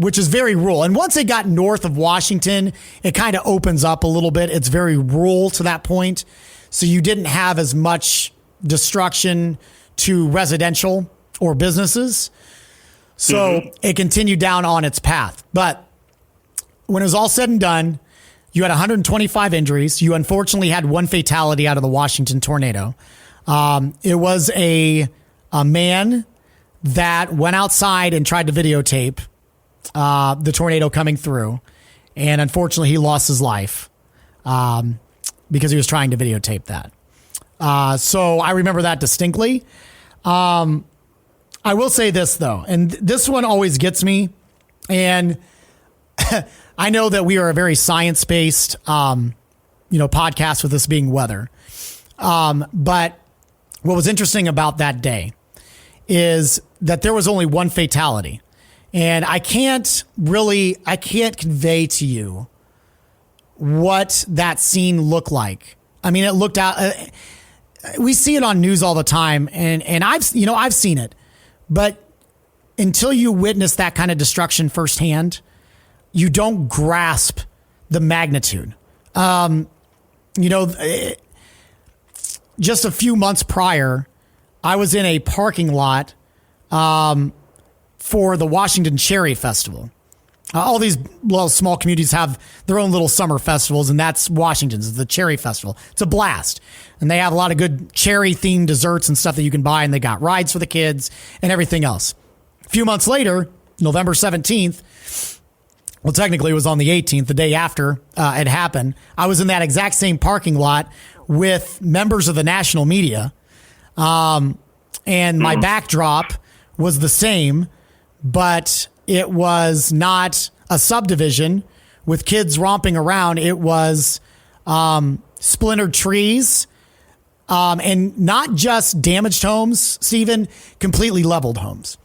which is very rural. And once it got north of Washington, it kind of opens up a little bit. It's very rural to that point. So you didn't have as much destruction to residential or businesses. So it continued down on its path. But when it was all said and done, you had 125 injuries. You unfortunately had one fatality out of the Washington tornado. It was a man that went outside and tried to videotape the tornado coming through. And unfortunately, he lost his life because he was trying to videotape that. So I remember that distinctly. I will say this, though, and this one always gets me. And I know that we are a very science-based, podcast with this being weather. But what was interesting about that day is that there was only one fatality. And I can't convey to you what that scene looked like. I mean, it looked out, we see it on news all the time, and I've seen it, but until you witness that kind of destruction firsthand, you don't grasp the magnitude. Just a few months prior, I was in a parking lot for the Washington Cherry Festival. All these little small communities have their own little summer festivals, and that's Washington's. It's the Cherry Festival. It's a blast. And they have a lot of good cherry-themed desserts and stuff that you can buy, and they got rides for the kids and everything else. A few months later, November 17th, well, technically it was on the 18th, the day after it happened, I was in that exact same parking lot with members of the national media, and my backdrop was the same, but it was not a subdivision with kids romping around. It was splintered trees, and not just damaged homes, Stephen, completely leveled homes.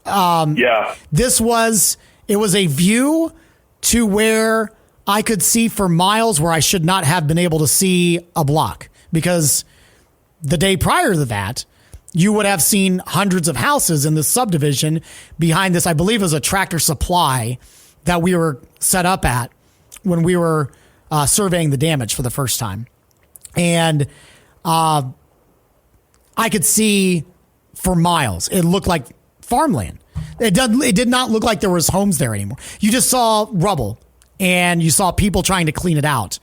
It was a view to where I could see for miles where I should not have been able to see a block, because the day prior to that, you would have seen hundreds of houses in this subdivision behind this, I believe it was a Tractor Supply that we were set up at when we were surveying the damage for the first time. And I could see for miles. It looked like farmland. It did not look like there was homes there anymore. You just saw rubble, and you saw people trying to clean it out.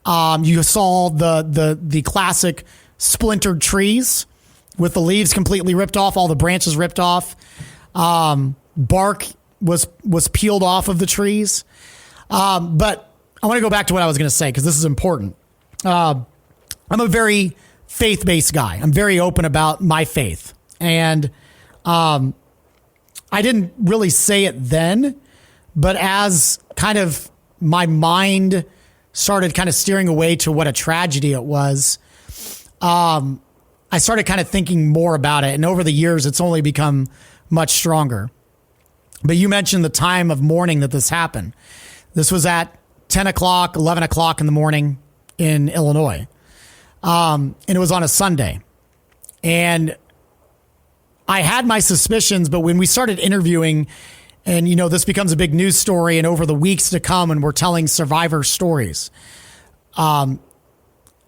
You saw the classic splintered trees with the leaves completely ripped off, all the branches ripped off. Bark was peeled off of the trees. But I want to go back to what I was going to say, because this is important. I'm a very faith-based guy. I'm very open about my faith. And I didn't really say it then, but as kind of my mind started kind of steering away to what a tragedy it was, I started kind of thinking more about it. And over the years, it's only become much stronger. But you mentioned the time of morning that this happened. This was at 10 o'clock, 11 o'clock in the morning in Illinois. And it was on a Sunday. And I had my suspicions, but when we started interviewing and this becomes a big news story, and over the weeks to come, and we're telling survivor stories. I'll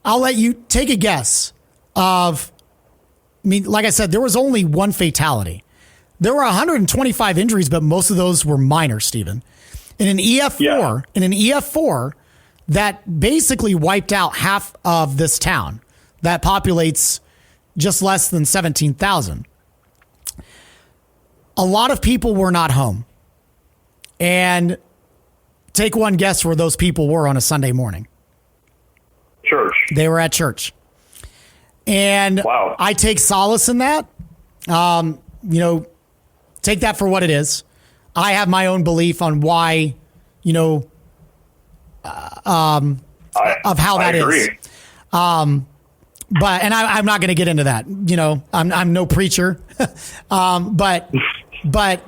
let you take a guess of, like I said, there was only one fatality. There were 125 injuries, but most of those were minor, Stephen. In an EF4, that basically wiped out half of this town that populates just less than 17,000. A lot of people were not home. And take one guess where those people were on a Sunday morning. Church. They were at church. And wow. I take solace in that. Take that for what it is. I have my own belief on why, of how that is. But I'm not going to get into that. I'm no preacher. But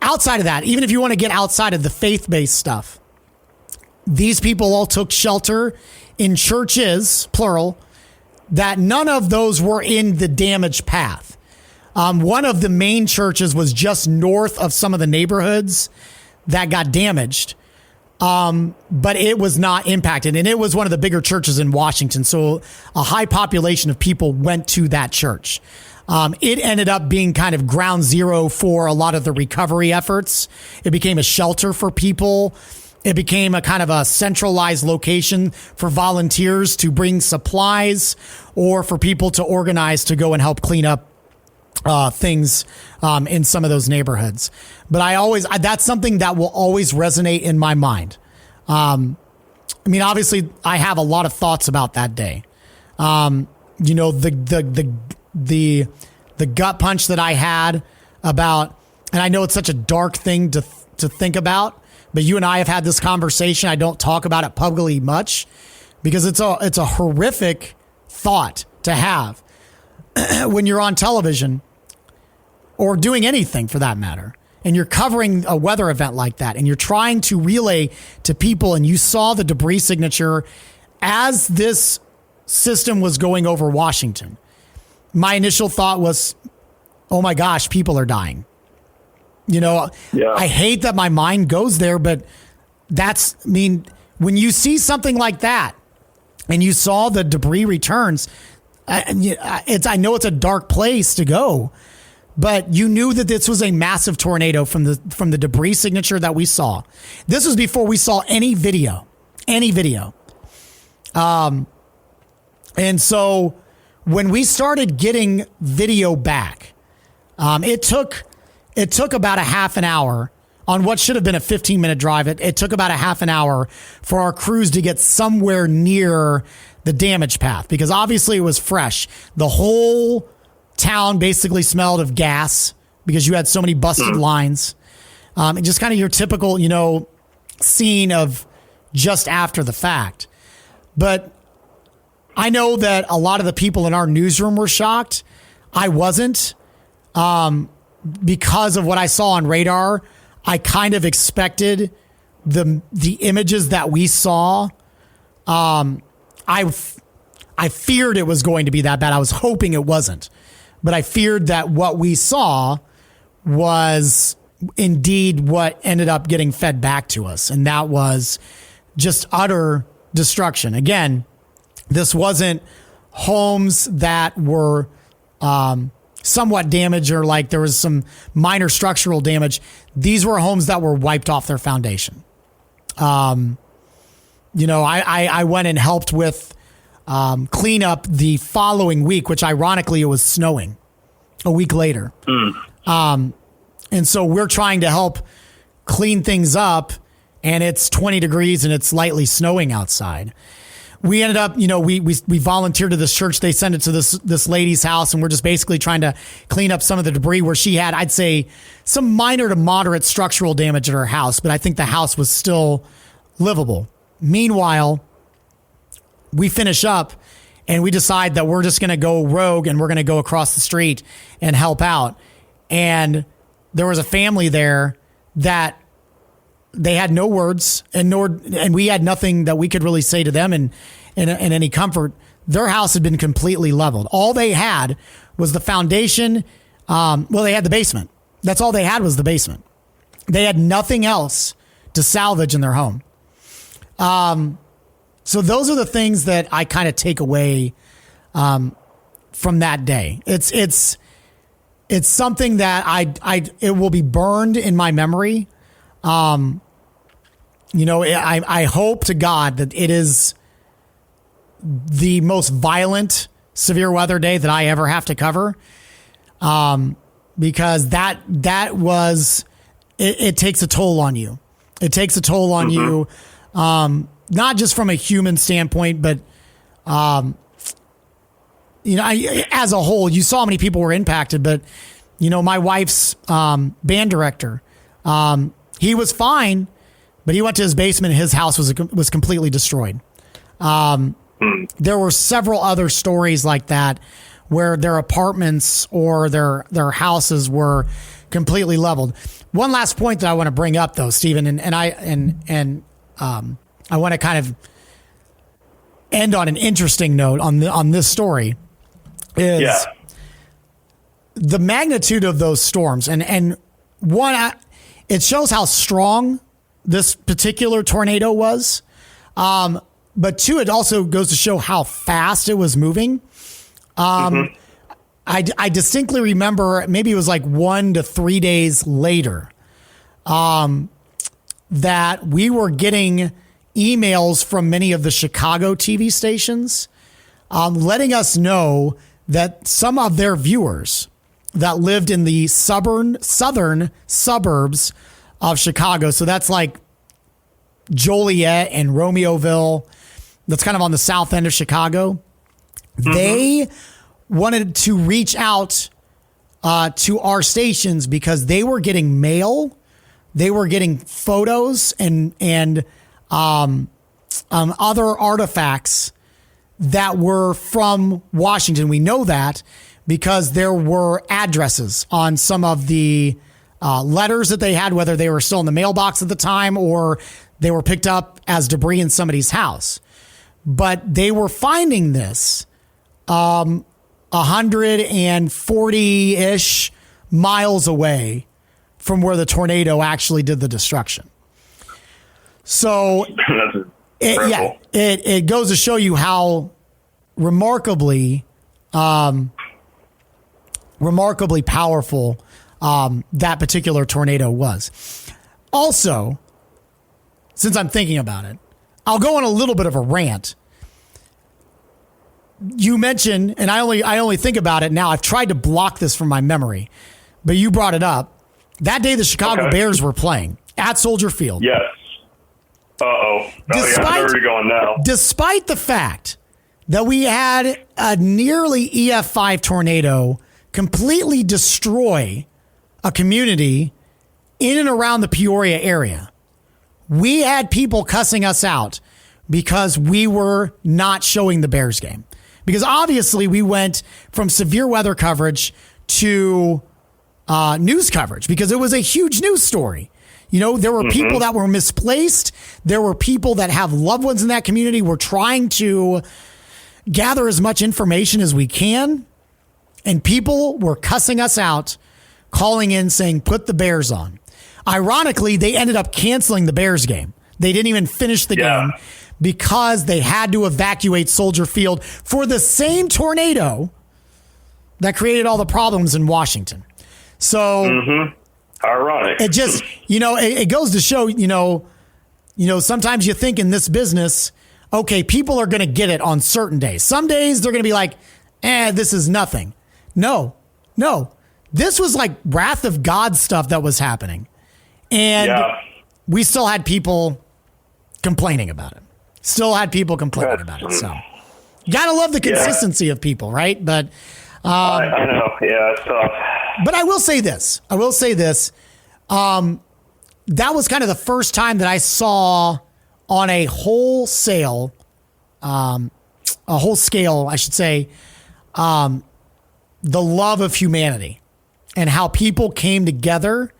outside of that, even if you want to get outside of the faith-based stuff, these people all took shelter in churches, plural, that none of those were in the damage path. One of the main churches was just north of some of the neighborhoods that got damaged, but it was not impacted. And it was one of the bigger churches in Washington. So a high population of people went to that church. It ended up being kind of ground zero for a lot of the recovery efforts. It became a shelter for people. It became a kind of a centralized location for volunteers to bring supplies or for people to organize to go and help clean up things in some of those neighborhoods. But that's something that will always resonate in my mind. Obviously I have a lot of thoughts about that day. The gut punch that I had about, and I know it's such a dark thing to think about, but you and I have had this conversation. I don't talk about it publicly much because it's a horrific thought to have when you're on television or doing anything for that matter, and you're covering a weather event like that, and you're trying to relay to people, and you saw the debris signature as this system was going over Washington. My initial thought was, oh my gosh, people are dying. I hate that my mind goes there, but when you see something like that and you saw the debris returns, I know it's a dark place to go, but you knew that this was a massive tornado from the debris signature that we saw. This was before we saw any video. And so when we started getting video back, it took about a half an hour on what should have been a 15-minute drive. It took about a half an hour for our crews to get somewhere near the damage path because obviously it was fresh. The whole town basically smelled of gas because you had so many busted lines. And just kind of your typical, scene of just after the fact. But I know that a lot of the people in our newsroom were shocked. I wasn't. Because of what I saw on radar, I kind of expected the images that we saw. I feared it was going to be that bad. I was hoping it wasn't, but I feared that what we saw was indeed what ended up getting fed back to us, and that was just utter destruction. Again, this wasn't homes that were somewhat damaged or like there was some minor structural damage. These were homes that were wiped off their foundation. I went and helped with cleanup the following week, which ironically it was snowing a week later. And so we're trying to help clean things up, and it's 20 degrees and it's lightly snowing outside. We ended up, we volunteered to this church. They sent it to this lady's house, and we're just basically trying to clean up some of the debris where she had, I'd say, some minor to moderate structural damage at her house, but I think the house was still livable. Meanwhile, we finish up and we decide that we're just going to go rogue and we're going to go across the street and help out. And there was a family there that they had no words and we had nothing that we could really say to them in any comfort. Their house had been completely leveled. All they had was the foundation. They had the basement. That's all they had was the basement. They had nothing else to salvage in their home. So those are the things that I kind of take away from that day. It's something that it will be burned in my memory. I hope to God that it is the most violent severe weather day that I ever have to cover. Because that was, it takes a toll on you. It takes a toll on you, not just from a human standpoint, but, as a whole, you saw how many people were impacted, but, my wife's band director, he was fine, but he went to his basement and his house was completely destroyed. There were several other stories like that where their apartments or their houses were completely leveled. One last point that I want to bring up, though, Stephen, and I want to kind of end on an interesting note on this story is the magnitude of those storms, and one, it shows how strong this particular tornado was, but two, it also goes to show how fast it was moving. I distinctly remember, maybe it was like 1 to 3 days later, that we were getting emails from many of the Chicago TV stations, letting us know that some of their viewers that lived in the southern suburbs of Chicago, so that's like Joliet and Romeoville, that's kind of on the south end of Chicago, they wanted to reach out to our stations because they were getting mail, they were getting photos and other artifacts that were from Washington. We know that because there were addresses on some of the letters that they had, whether they were still in the mailbox at the time or they were picked up as debris in somebody's house. But they were finding this 140-ish miles away from where the tornado actually did the destruction. So it goes to show you how remarkably powerful that particular tornado was. Also, since I'm thinking about it, I'll go on a little bit of a rant. You mentioned, and I only think about it now, I've tried to block this from my memory, but you brought it up. That day the Chicago Bears were playing at Soldier Field. Yes. Uh-oh. I know where you're going now. Despite the fact that we had a nearly EF5 tornado completely destroy a community in and around the Peoria area, we had people cussing us out because we were not showing the Bears game. Because obviously we went from severe weather coverage to news coverage because it was a huge news story. There were people that were misplaced. There were people that have loved ones in that community. We're trying to gather as much information as we can. And people were cussing us out, calling in saying, put the Bears on. Ironically, they ended up canceling the Bears game. They didn't even finish the game because they had to evacuate Soldier Field for the same tornado that created all the problems in Washington. So ironic. It just, it goes to show, sometimes you think in this business, okay, people are going to get it on certain days. Some days they're going to be like, this is nothing. No. This was like wrath of God stuff that was happening. And we still had people complaining about it. So you gotta love the consistency of people, right? But I know. Yeah, it's tough. But I will say this. That was kind of the first time that I saw on a whole scale, I should say, the love of humanity and how people came together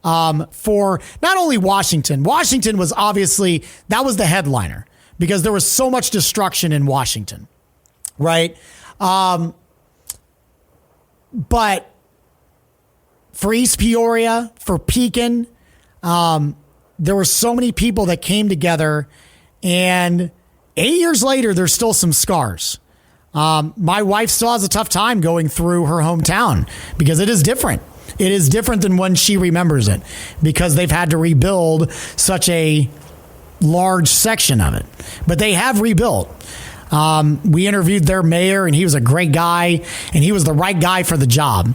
for not only Washington. Washington was obviously, that was the headliner because there was so much destruction in Washington, right? But for East Peoria, for Pekin, There were so many people that came together, and 8 years later, there's still some scars. My wife still has a tough time going through her hometown because it is different. It is different than when she remembers it because they've had to rebuild such a large section of it. But they have rebuilt. We interviewed their mayor, and he was a great guy, and he was the right guy for the job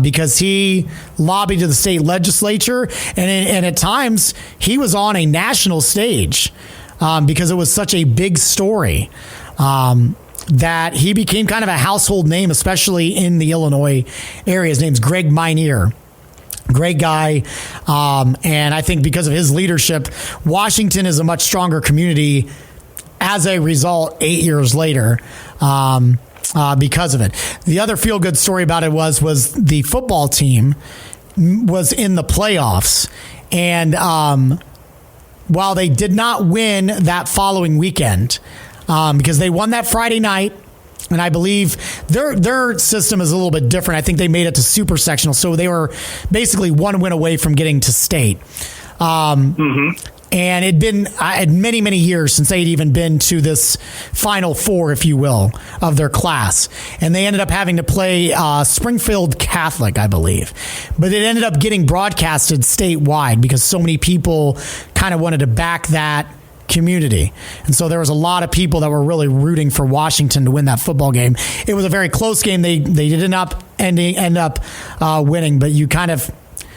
because he lobbied to the state legislature, and at times he was on a national stage because it was such a big story that he became kind of a household name, especially in the Illinois area. His name's Greg Minear. Great guy. And I think because of his leadership, Washington is a much stronger community as a result 8 years later because of it. The other feel-good story about it was the football team was in the playoffs. And while they did not win that following weekend, because they won that Friday night, and I believe their system is a little bit different. I think they made it to super sectional, so they were basically one win away from getting to state. And it'd been many, many years since they'd even been to this Final Four, if you will, of their class. And they ended up having to play Springfield Catholic, I believe. But it ended up getting broadcasted statewide because so many people kind of wanted to back that community. And so there was a lot of people that were really rooting for Washington to win that football game. It was a very close game. They did not end up winning, but you kind of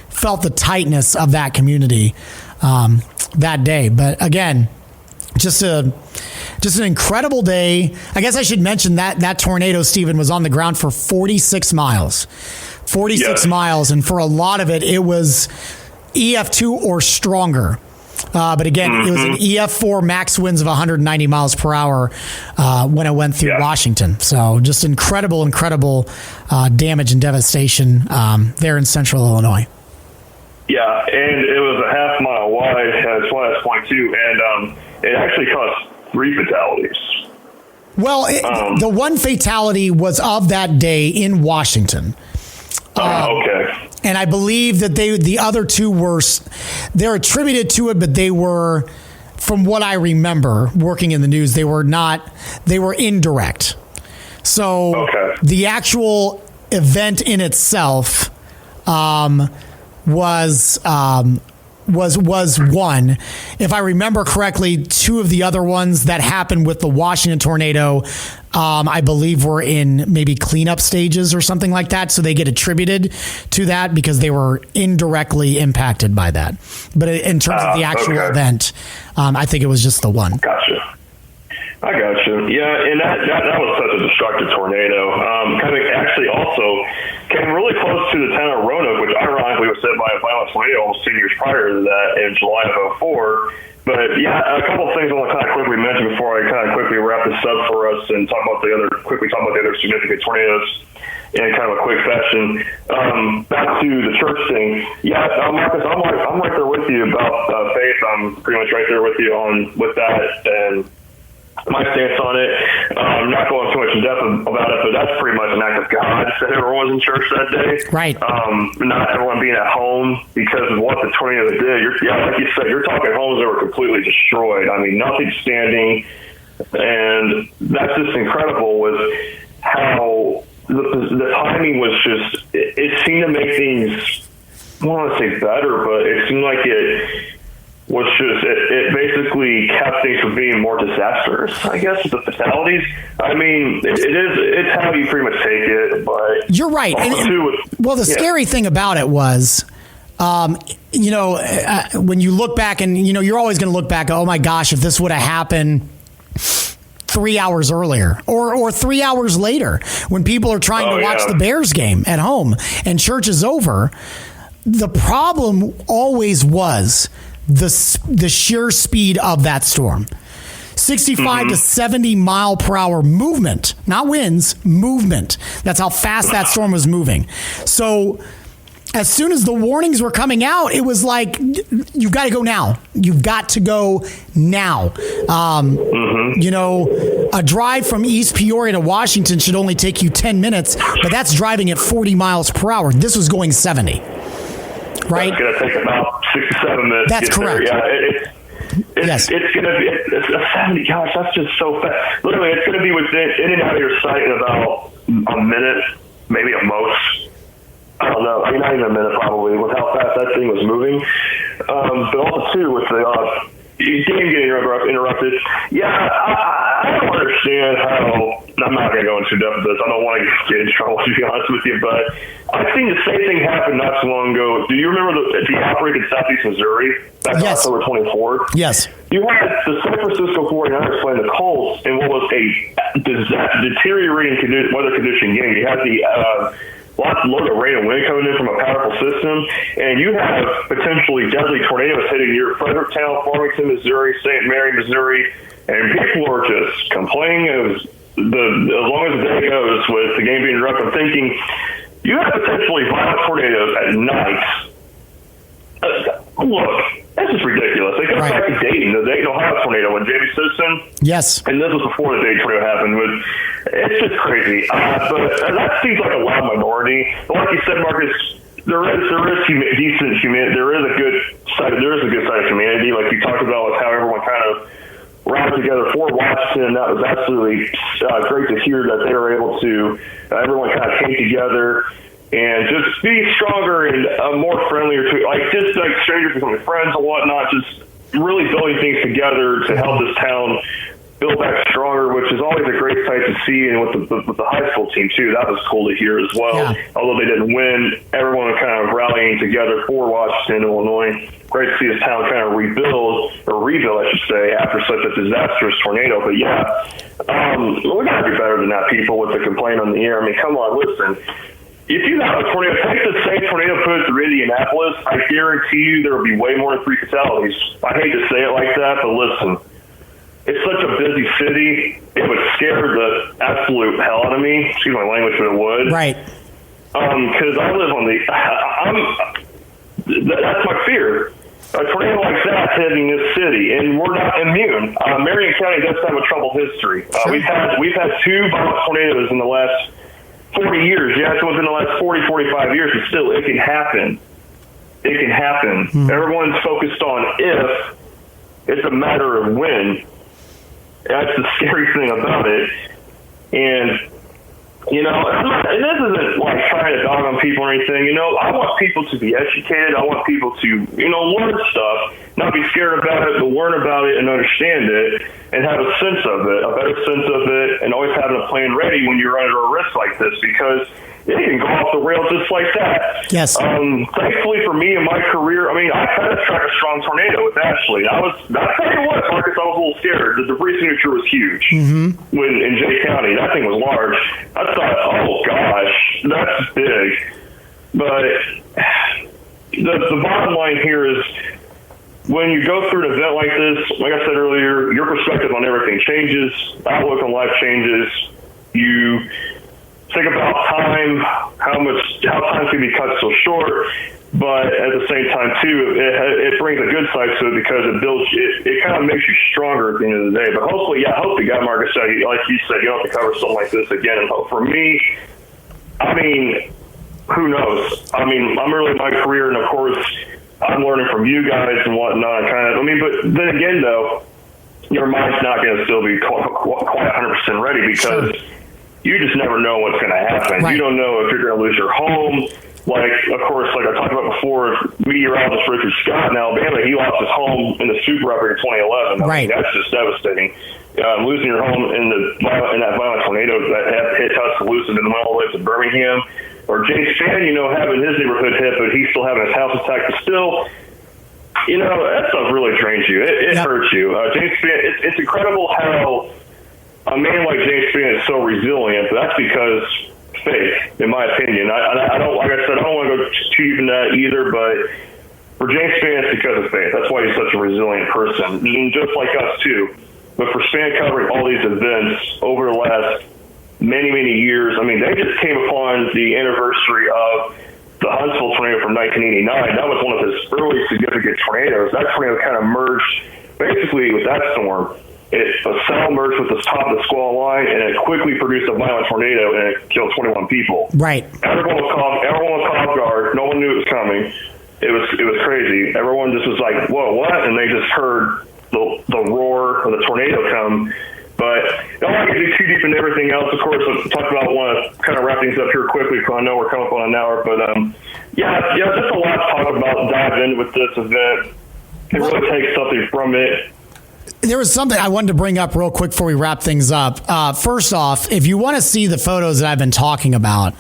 felt the tightness of that community that day. But again, just an incredible day. I guess I should mention that tornado, Steven, was on the ground for 46 miles. 46 miles. And for a lot of it, it was EF2 or stronger. But again, it was an EF4 max winds of 190 miles per hour when it went through Washington. So just incredible damage and devastation there in central Illinois. Yeah, and it was a half mile wide, as well as 0.2, and it actually caused 3 fatalities. Well, the one fatality was of that day in Washington. Okay. And I believe that the other 2 they're attributed to it, but they were, from what I remember working in the news, they were indirect. So the actual event in itself was one. If I remember correctly, 2 of the other ones that happened with the Washington tornado, I believe were in maybe cleanup stages or something like that. So they get attributed to that because they were indirectly impacted by that. But in terms of the actual event, I think it was just the one. Gotcha. I gotcha. Yeah, and that was such a destructive tornado. Kind of actually also came really close to the town of Roanoke, which ironically was hit by a violent tornado almost 10 years prior to that in July of 2004. But yeah, a couple of things I want to kind of quickly mention before I kind of quickly wrap this up for us and talk about the other significant tornadoes in kind of a quick fashion. Back to the church thing. Yeah, Marcus, I'm right there with you about faith. I'm pretty much right there with you with that and my stance on it. I'm not going too much in depth about it, but that's pretty much an act of God that everyone was in church that day. Right. Not everyone being at home because of what the tornado did. Like you said, you're talking homes that were completely destroyed. I mean, nothing standing. And that's just incredible with how the timing was just, it seemed to make things, I don't want to say better, but it seemed like it was just, it basically kept things from being more disastrous, I guess, with the fatalities. I mean, it's how you pretty much take it, but... You're right. The scary thing about it was, when you look back and, you're always going to look back, oh my gosh, if this would have happened 3 hours earlier or 3 hours later when people are trying to watch the Bears game at home and church is over, the problem always was the sheer speed of that storm. 65 to 70 mile per hour movement, not winds, movement. That's how fast that storm was moving. So as soon as the warnings were coming out, it was like, you've got to go now. You've got to go now. A drive from East Peoria to Washington should only take you 10 minutes, but that's driving at 40 miles per hour. This was going 70. Right. That's going to take about 6 to 7 minutes. That's correct. Yeah, it's going to be a 70. Gosh, that's just so fast. Literally, it's going to be in and out of your sight in about a minute, maybe at most. I don't know. I mean, not even a minute probably with how fast that thing was moving. But also too with the game getting interrupted. Yeah, I don't understand how. I'm not going to go into depth with this. I don't want to get in trouble, to be honest with you. But I think the same thing happened not too long ago. Do you remember the outbreak in Southeast Missouri back on October 24th? Yes. You had the San Francisco 49ers playing the Colts in what was a deteriorating weather condition game. You had the load of rain and wind coming in from a powerful system, and you have potentially deadly tornadoes hitting near Fredericktown, Farmington, Missouri, St. Mary, Missouri, and people are just complaining as long as the day goes with the game being interrupted. I'm thinking you have potentially violent tornadoes at night. Look, this is ridiculous. They go back to Dayton, the Dayton, Ohio tornado with Jamie Simpson. Yes. And this was before the Dayton tornado happened. But it's just crazy. But that seems like a loud minority. But like you said, Marcus, there is decent humanity. There is a good side of humanity. Like you talked about with how everyone kind of rallied together for Washington. That was absolutely great to hear that they were able to. Everyone kind of came together and just be stronger and more friendlier to, just like strangers becoming friends and whatnot, just really building things together to help this town build back stronger, which is always a great sight to see. And with the high school team too, that was cool to hear as well. Yeah. Although they didn't win, everyone was kind of rallying together for Washington, Illinois. Great to see this town kind of rebuild, I should say, after such a disastrous tornado. But yeah, we got to do better than that, people, with the complaint on the air. I mean, come on, listen. If you have a tornado, take the same tornado put through Indianapolis, I guarantee you there will be way more than 3 fatalities. I hate to say it like that, but listen, it's such a busy city, it would scare the absolute hell out of me. Excuse my language, but it would. Right. Because I live on that's my fear. A tornado like that hitting this city, and we're not immune. Marion County does have a troubled history. We've had 2 violent tornadoes in the last 40 years. Yeah, it's within the last 40, 45 years, but still, it can happen. It can happen. Mm-hmm. Everyone's focused on if. It's a matter of when. That's the scary thing about it. And, and this isn't like trying to dog on people or anything. I want people to be educated. I want people to, learn stuff, not be scared about it, but learn about it and understand it and have a sense of it, a better sense of it, and always having a plan ready when you're under a risk like this, because it can go off the rails just like that. Yes. Thankfully for me in my career, I kind of tracked a strong tornado with Ashley. I'll tell you what, Marcus, I was a little scared. The debris signature was huge when in Jay County. That thing was large. I thought, oh gosh, that's big. But the bottom line here is, when you go through an event like this, like I said earlier, your perspective on everything changes, outlook on life changes. You think about time, how time can be cut so short, but at the same time too, it brings a good side to it because it kind of makes you stronger at the end of the day. But hopefully, I hope the guy, Marcus, like you said, you don't have to cover something like this again. And for me, who knows? I'm early in my career, and of course, I'm learning from you guys and whatnot. But then again, though, your mind's not going to still be quite 100% ready because you just never know what's going to happen. Right. You don't know if you're going to lose your home. Like I talked about before, meteorologist Richard Scott in Alabama, he lost his home in the super outbreak in 2011. That's just devastating. Losing your home in that violent tornado that hit Tuscaloosa and then went all the way to Birmingham. Or James Spann, having his neighborhood hit, but he's still having his house attacked. But still, that stuff really drains you. It hurts you. James Spann, it's incredible how a man like James Spann is so resilient, but that's because faith, in my opinion. I don't, like I said, I don't want to go too deep in that either, but for James Spann, it's because of faith. That's why he's such a resilient person, and just like us too. But for Spann covering all these events over the last many, many years, they just came upon the anniversary of the Huntsville tornado from 1989. That was one of his early significant tornadoes. That tornado kind of merged basically with that storm. A cell merged with the top of the squall line, and it quickly produced a violent tornado, and it killed 21 people. Right. Everyone was caught off guard. No one knew it was coming. it was crazy. Everyone just was like, whoa, what? And they just heard the roar of the tornado come. But I don't want to get too deep into everything else. Of course, let's talk about, want to kind of wrap things up here quickly because I know we're coming up on an hour. But yeah, just a lot to talk about, dive in with this event. It really takes something from it. There was something I wanted to bring up real quick before we wrap things up. First off, if you want to see the photos that I've been talking about,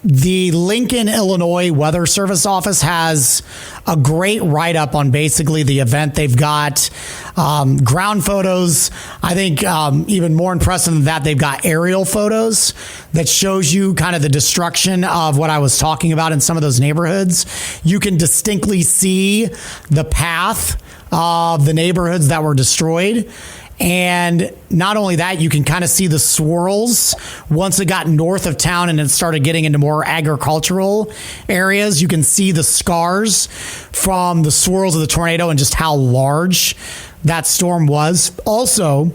the Lincoln, Illinois Weather Service office has a great write-up on basically the event. They've got ground photos. I think even more impressive than that, they've got aerial photos that shows you kind of the destruction of what I was talking about in some of those neighborhoods. You can distinctly see the path of the neighborhoods that were destroyed. And not only that, you can kind of see the swirls once it got north of town and it started getting into more agricultural areas. You can see the scars from the swirls of the tornado and just how large that storm was. Also,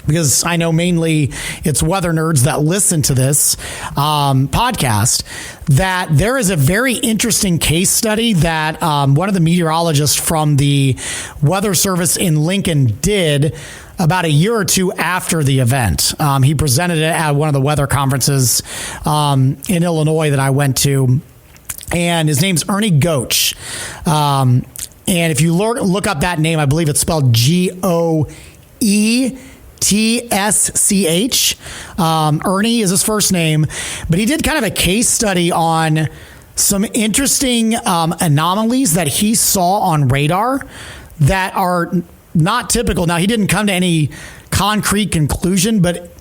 because I know mainly it's weather nerds that listen to this podcast, that there is a very interesting case study that one of the meteorologists from the Weather Service in Lincoln did about a year or two after the event. He presented it at one of the weather conferences in Illinois that I went to, and his name's Ernie Goetsch. And if you look up that name, I believe it's spelled Goetsch. Ernie is his first name, but he did kind of a case study on some interesting anomalies that he saw on radar that are not typical. Now, he didn't come to any concrete conclusion, but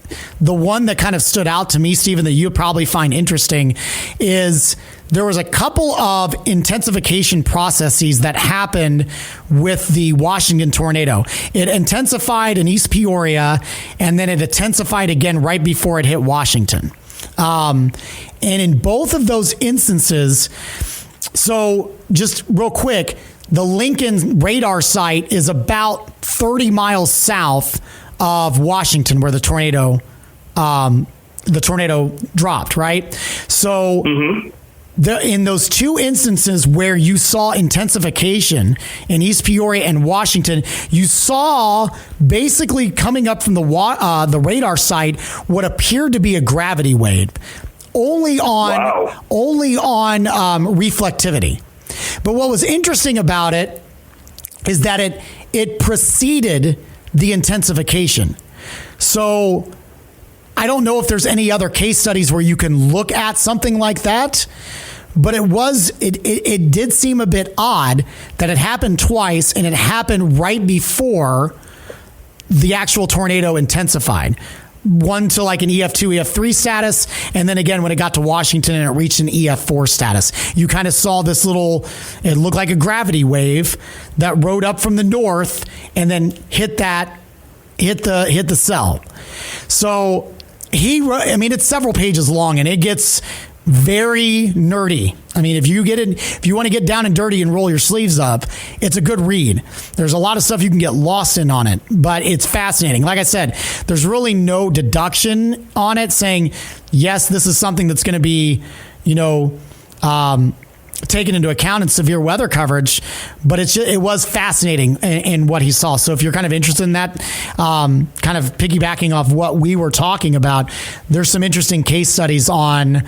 the one that kind of stood out to me, Stephen, that you probably find interesting is there was a couple of intensification processes that happened with the Washington tornado. It intensified in East Peoria, and then it intensified again right before it hit Washington. And in both of those instances, so just real quick, the Lincoln radar site is about 30 miles south of Washington, where the tornado dropped, right? So in those two instances where you saw intensification in East Peoria and Washington, you saw basically coming up from the radar site what appeared to be a gravity wave, only on reflectivity. But what was interesting about it is that it preceded the intensification. So I don't know if there's any other case studies where you can look at something like that, but it did seem a bit odd that it happened twice, and it happened right before the actual tornado intensified. One to like an EF2, EF3 status, and then again when it got to Washington and it reached an EF4 status. You kind of saw this it looked like a gravity wave that rode up from the north and then hit the cell. So it's several pages long, and it gets very nerdy. I mean, if you want to get down and dirty and roll your sleeves up, it's a good read. There's a lot of stuff you can get lost in on it, but it's fascinating. Like I said, there's really no deduction on it saying, yes, this is something that's going to be, taken into account in severe weather coverage, but it was fascinating in what he saw. So if you're kind of interested in that, kind of piggybacking off what we were talking about, there's some interesting case studies on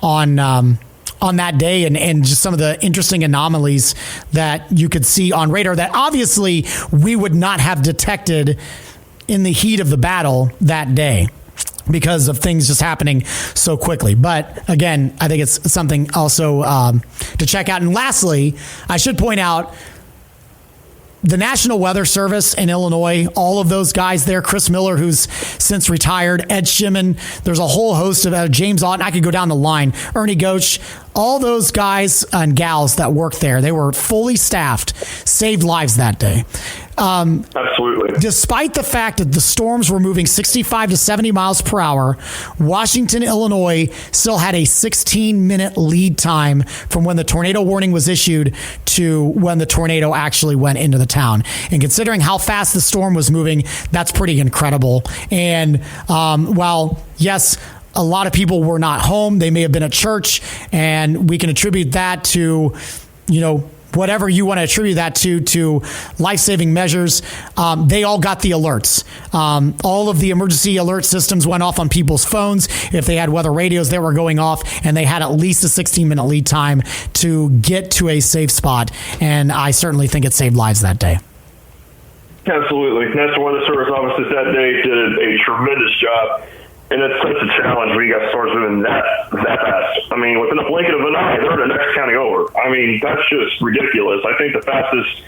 that day and just some of the interesting anomalies that you could see on radar that obviously we would not have detected in the heat of the battle that day because of things just happening so quickly. But again, I think it's something also to check out. And lastly, I should point out the National Weather Service in Illinois, all of those guys there, Chris Miller, who's since retired, Ed Shimon, there's a whole host of James Otten, I could go down the line, Ernie Goetsch, all those guys and gals that worked there, they were fully staffed, saved lives that day. Absolutely. Despite the fact that the storms were moving 65 to 70 miles per hour, Washington, Illinois still had a 16-minute lead time from when the tornado warning was issued to when the tornado actually went into the town. And considering how fast the storm was moving, that's pretty incredible. And while, yes, a lot of people were not home, they may have been at church, and we can attribute that to whatever you want to attribute that to life-saving measures, they all got the alerts. All of the emergency alert systems went off on people's phones. If they had weather radios, they were going off, and they had at least a 16-minute lead time to get to a safe spot. And I certainly think it saved lives that day. Absolutely. National Weather Service officers that day did a tremendous job. And it's such a challenge when you got storms moving that fast. I mean, within a blink of an eye, they're the next county over. I mean, that's just ridiculous. I think the fastest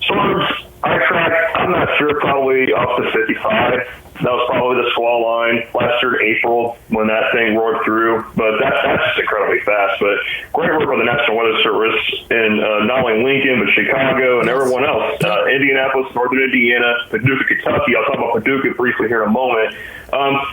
storms I tracked, I'm not sure, probably up to 55. That was probably the squall line last year in April when that thing roared through. But that's just incredibly fast. But great work on the National Weather Service in not only Lincoln, but Chicago and everyone else. Indianapolis, Northern Indiana, Paducah, Kentucky. I'll talk about Paducah briefly here in a moment.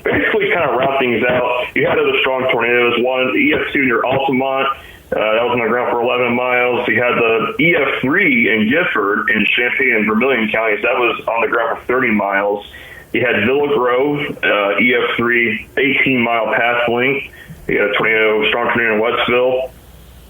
Basically, kind of round things out. You had other strong tornadoes. One, the EF2 near Altamont. That was on the ground for 11 miles. You had the EF3 in Gifford in Champaign and Vermilion counties. That was on the ground for 30 miles. You had Villa Grove, EF3, 18-mile path length. You had a strong tornado in Westville,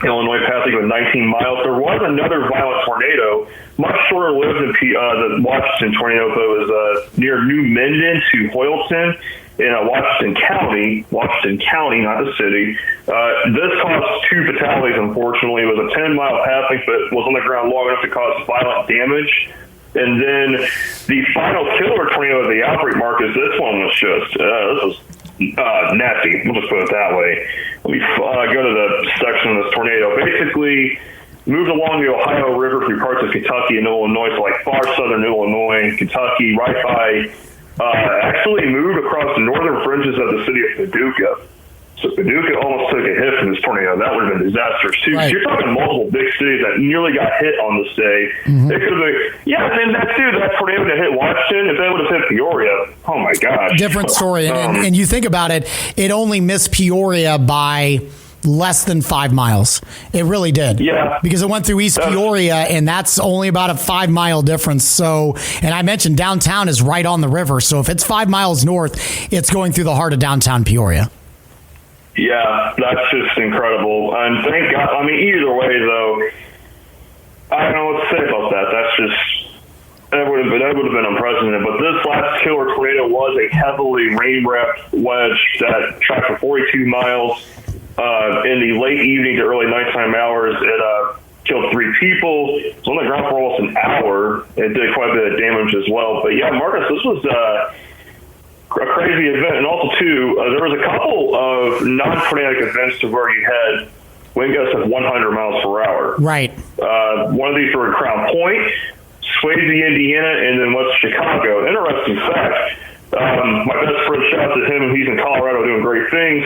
Illinois, path length with 19 miles. There was another violent tornado, much shorter lived than the Washington tornado, but it was near New Minden to Hoyleton in Washington County, not the city. This caused 2 fatalities, unfortunately. It was a 10-mile path length, but was on the ground long enough to cause violent damage. And then the final killer tornado of the outbreak, Marcus, this one was just, this was nasty. We'll just put it that way. Let me go to the section of this tornado. Basically, moved along the Ohio River through parts of Kentucky and Illinois, so like far southern Illinois and Kentucky, right by, actually moved across the northern fringes of the city of Paducah. So Paducah almost took a hit from this tornado. That would have been disastrous, too. Right. You're talking multiple big cities that nearly got hit on this day. Mm-hmm. It could have been, and that tornado that hit Washington, if they would have hit Peoria, oh, my gosh. Different story. And you think about it, it only missed Peoria by less than 5 miles. It really did. Yeah. Because it went through East Peoria, and that's only about a 5-mile difference. So, and I mentioned downtown is right on the river. So if it's 5 miles north, it's going through the heart of downtown Peoria. Yeah, that's just incredible. And thank God. I mean, either way, though, I don't know what to say about that. That's just, that would have been unprecedented. But this last killer tornado was a heavily rain-wrapped wedge that tracked for 42 miles in the late evening to early nighttime hours. It killed 3 people. It was on the ground for almost an hour. It did quite a bit of damage as well. But yeah, Marcus, this was a crazy event. And also, too, there was a couple of non-tornadic events to where you had wind gusts of 100 miles per hour. Right. One of these were in Crown Point, Swayze, Indiana, and then West Chicago. Interesting fact. My best friend, shout out to him, he's in Colorado doing great things.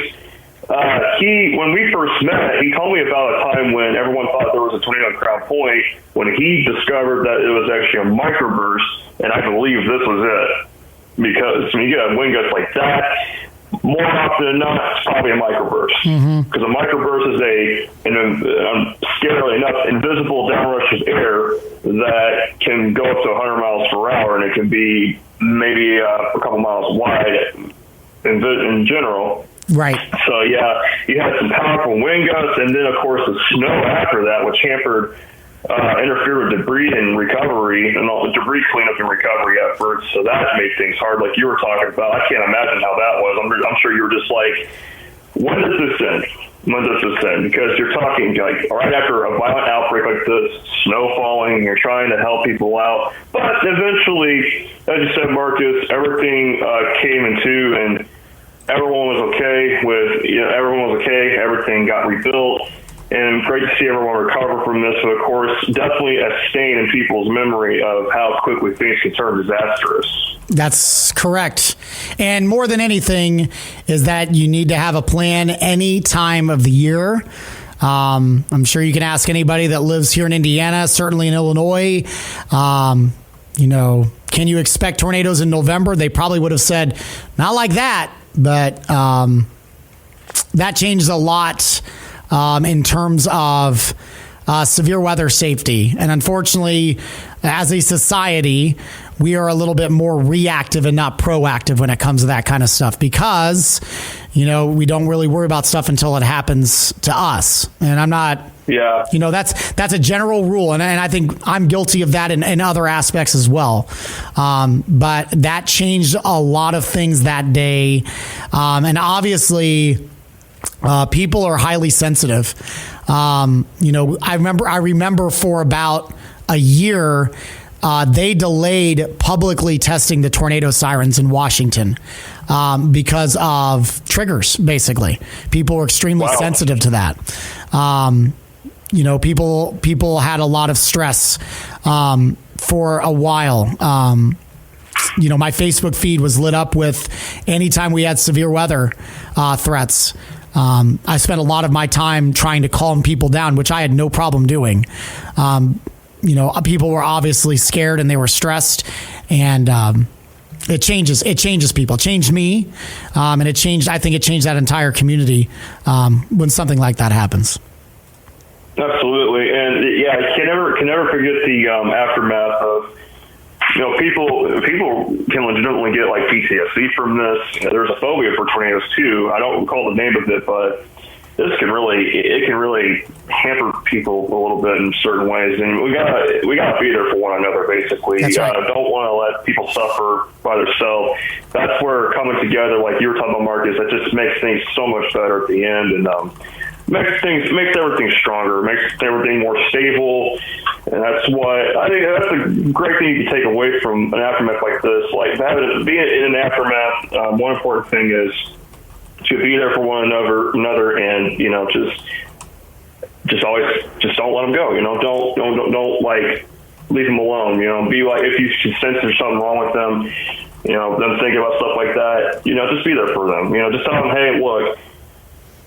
When we first met, he told me about a time when everyone thought there was a tornado in Crown Point, when he discovered that it was actually a microburst, and I believe this was it. Because when you get a wind gust like that, more often than not, it's probably a microburst. Because a microburst is scarily enough, invisible downrush of air that can go up to 100 miles per hour, and it can be maybe a couple miles wide in general. Right. So, yeah, you had some powerful wind gusts, and then, of course, the snow after that, which interfered with debris and recovery and all the debris cleanup and recovery efforts. So that made things hard, like you were talking about. I can't imagine how that was. I'm sure you were just like, when does this end? When does this end? Because you're talking like right after a violent outbreak like this, snow falling, and you're trying to help people out. But eventually, as you said, Marcus, everything came into, and everyone was okay Everything got rebuilt. And great to see everyone recover from this. But, of course, definitely a stain in people's memory of how quickly things can turn disastrous. That's correct. And more than anything is that you need to have a plan any time of the year. I'm sure you can ask anybody that lives here in Indiana, certainly in Illinois. Can you expect tornadoes in November? They probably would have said, not like that. But that changed a lot in terms of severe weather safety. And unfortunately, as a society, we are a little bit more reactive and not proactive when it comes to that kind of stuff because, we don't really worry about stuff until it happens to us. And I'm not, that's a general rule. And I think I'm guilty of that in other aspects as well. But that changed a lot of things that day. And obviously, people are highly sensitive. I remember for about a year, they delayed publicly testing the tornado sirens in Washington because of triggers, basically. People were extremely sensitive to that. People had a lot of stress for a while. My Facebook feed was lit up with anytime we had severe weather threats. I spent a lot of my time trying to calm people down, which I had no problem doing. People were obviously scared and they were stressed, and it changes people. It changed me, and I think it changed that entire community when something like that happens. Absolutely, and can never forget the aftermath of. People can legitimately get like PTSD from this. There's a phobia for tornadoes too. I don't recall the name of it, but it can really hamper people a little bit in certain ways. And we gotta be there for one another, basically. That's right. Don't want to let people suffer by themselves. That's where coming together, like you were talking about, Marcus, that just makes things so much better at the end, and makes everything stronger, makes everything more stable. And that's what I think that's a great thing you can take away from an aftermath like this. Like being in an aftermath, one important thing is to be there for one another, and just always don't let them go. Don't like leave them alone. Be like, if you sense there's something wrong with them, them thinking about stuff like that. Just be there for them. Just tell them, hey, look.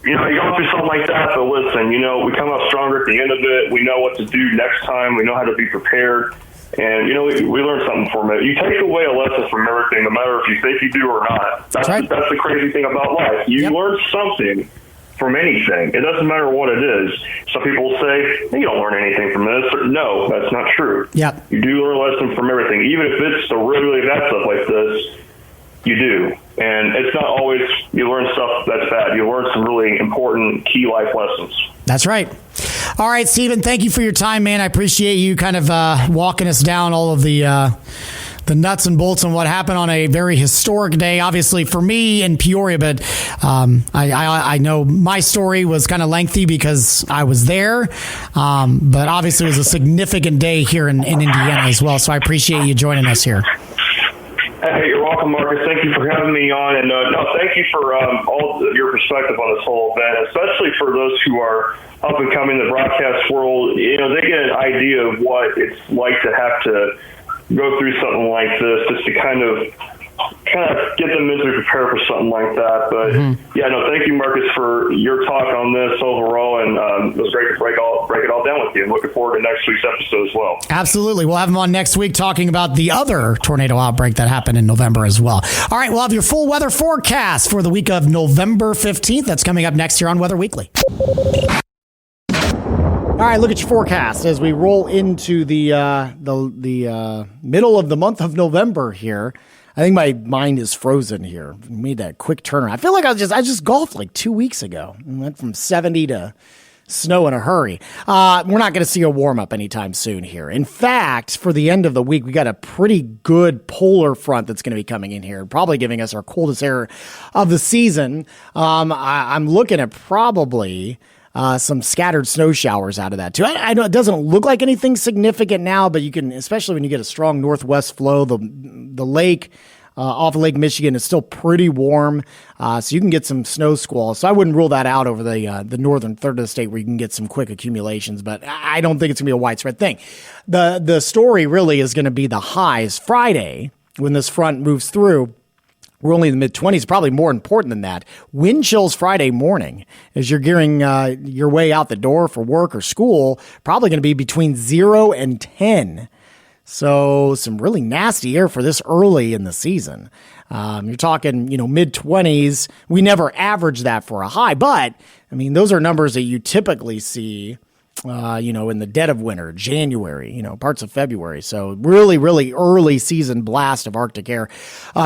You're going through something like that, but listen, we come out stronger at the end of it. We know what to do next time. We know how to be prepared. And, we learn something from it. You take away a lesson from everything, no matter if you think you do or not. That's the crazy thing about life. You learn something from anything. It doesn't matter what it is. Some people will say, you don't learn anything from this. No, that's not true. Yep. You do learn a lesson from everything. Even if it's the really, really bad stuff like this, you do. And it's not always you learn stuff that's bad. You learn some really important key life lessons. That's right. All right, Steven, thank you for your time, man. I appreciate you kind of walking us down all of the nuts and bolts on what happened on a very historic day, obviously for me in Peoria, but I know my story was kind of lengthy because I was there, but obviously it was a significant day here in Indiana as well, so I appreciate you joining us here. Hey, you're welcome, Marcus. Thank you for having me on, and thank you for all your perspective on this whole event, especially for those who are up and coming in the broadcast world. They get an idea of what it's like to have to go through something like this, just to kind of get them mentally prepared for something like that. But thank you, Marcus, for your talk on this overall, and it was great to break it all down with you. I'm looking forward to next week's episode as well. Absolutely. We'll have him on next week talking about the other tornado outbreak that happened in November as well. All right, we'll have your full weather forecast for the week of November 15th. That's coming up next here on Weather Weekly. All right, look at your forecast as we roll into the middle of the month of November here. I think my mind is frozen here. Made that quick turnaround. I feel like I just golfed like 2 weeks ago. We went from 70 to snow in a hurry. We're not going to see a warm up anytime soon here. In fact, for the end of the week, we got a pretty good polar front that's going to be coming in here, probably giving us our coldest air of the season. I'm looking at probably some scattered snow showers out of that too. I know it doesn't look like anything significant now, but you can, especially when you get a strong northwest flow, the lake off of Lake Michigan is still pretty warm, so you can get some snow squalls. So I wouldn't rule that out over the northern third of the state where you can get some quick accumulations, but I don't think it's gonna be a widespread thing. The story really is gonna be the highs Friday when this front moves through. We're only in the mid-20s, probably more important than that. Wind chills Friday morning as you're gearing your way out the door for work or school, probably going to be between 0 and 10. So some really nasty air for this early in the season. You're talking, mid-20s. We never average that for a high, but, those are numbers that you typically see in the dead of winter, January, parts of February. So really, really early season blast of Arctic air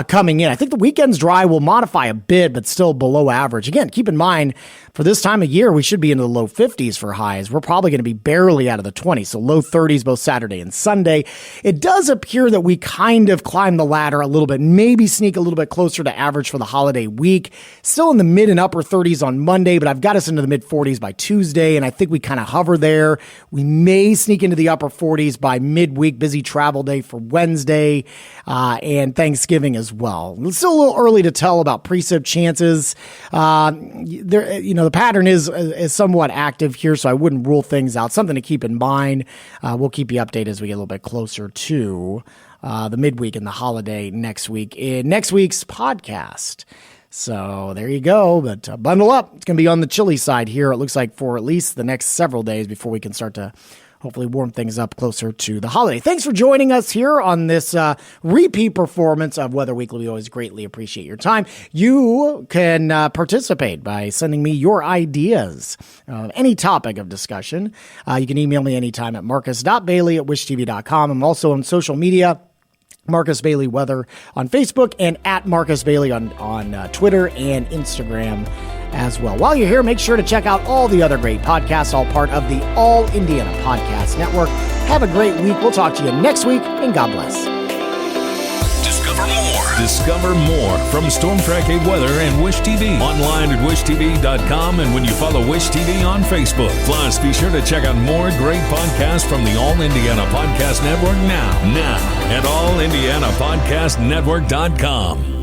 coming in. I think the weekend's dry will modify a bit, but still below average. Again, keep in mind, for this time of year, we should be into the low 50s for highs. We're probably going to be barely out of the 20s, so low 30s both Saturday and Sunday. It does appear that we kind of climb the ladder a little bit, maybe sneak a little bit closer to average for the holiday week. Still in the mid and upper 30s on Monday, but I've got us into the mid 40s by Tuesday, and I think we kind of hover there. We may sneak into the upper 40s by midweek, busy travel day for Wednesday and Thanksgiving as well. It's still a little early to tell about precip chances. The pattern is somewhat active here, so I wouldn't rule things out. Something to keep in mind. We'll keep you updated as we get a little bit closer to the midweek and the holiday next week in next week's podcast. So there you go, but bundle up. It's going to be on the chilly side here, it looks like, for at least the next several days before we can start to hopefully warm things up closer to the holiday. Thanks for joining us here on this repeat performance of Weather Weekly. We always greatly appreciate your time. You can participate by sending me your ideas of any topic of discussion. You can email me anytime at marcus.bailey@wishtv.com. I'm also on social media. Marcus Bailey Weather on Facebook and at Marcus Bailey on Twitter and Instagram as well. While you're here, make sure to check out all the other great podcasts, all part of the All Indiana Podcast Network. Have a great week. We'll talk to you next week, and God bless. Discover more from Storm Track 8 Weather and Wish TV. Online at wishtv.com and when you follow Wish TV on Facebook. Plus, be sure to check out more great podcasts from the All Indiana Podcast Network now at allindianapodcastnetwork.com.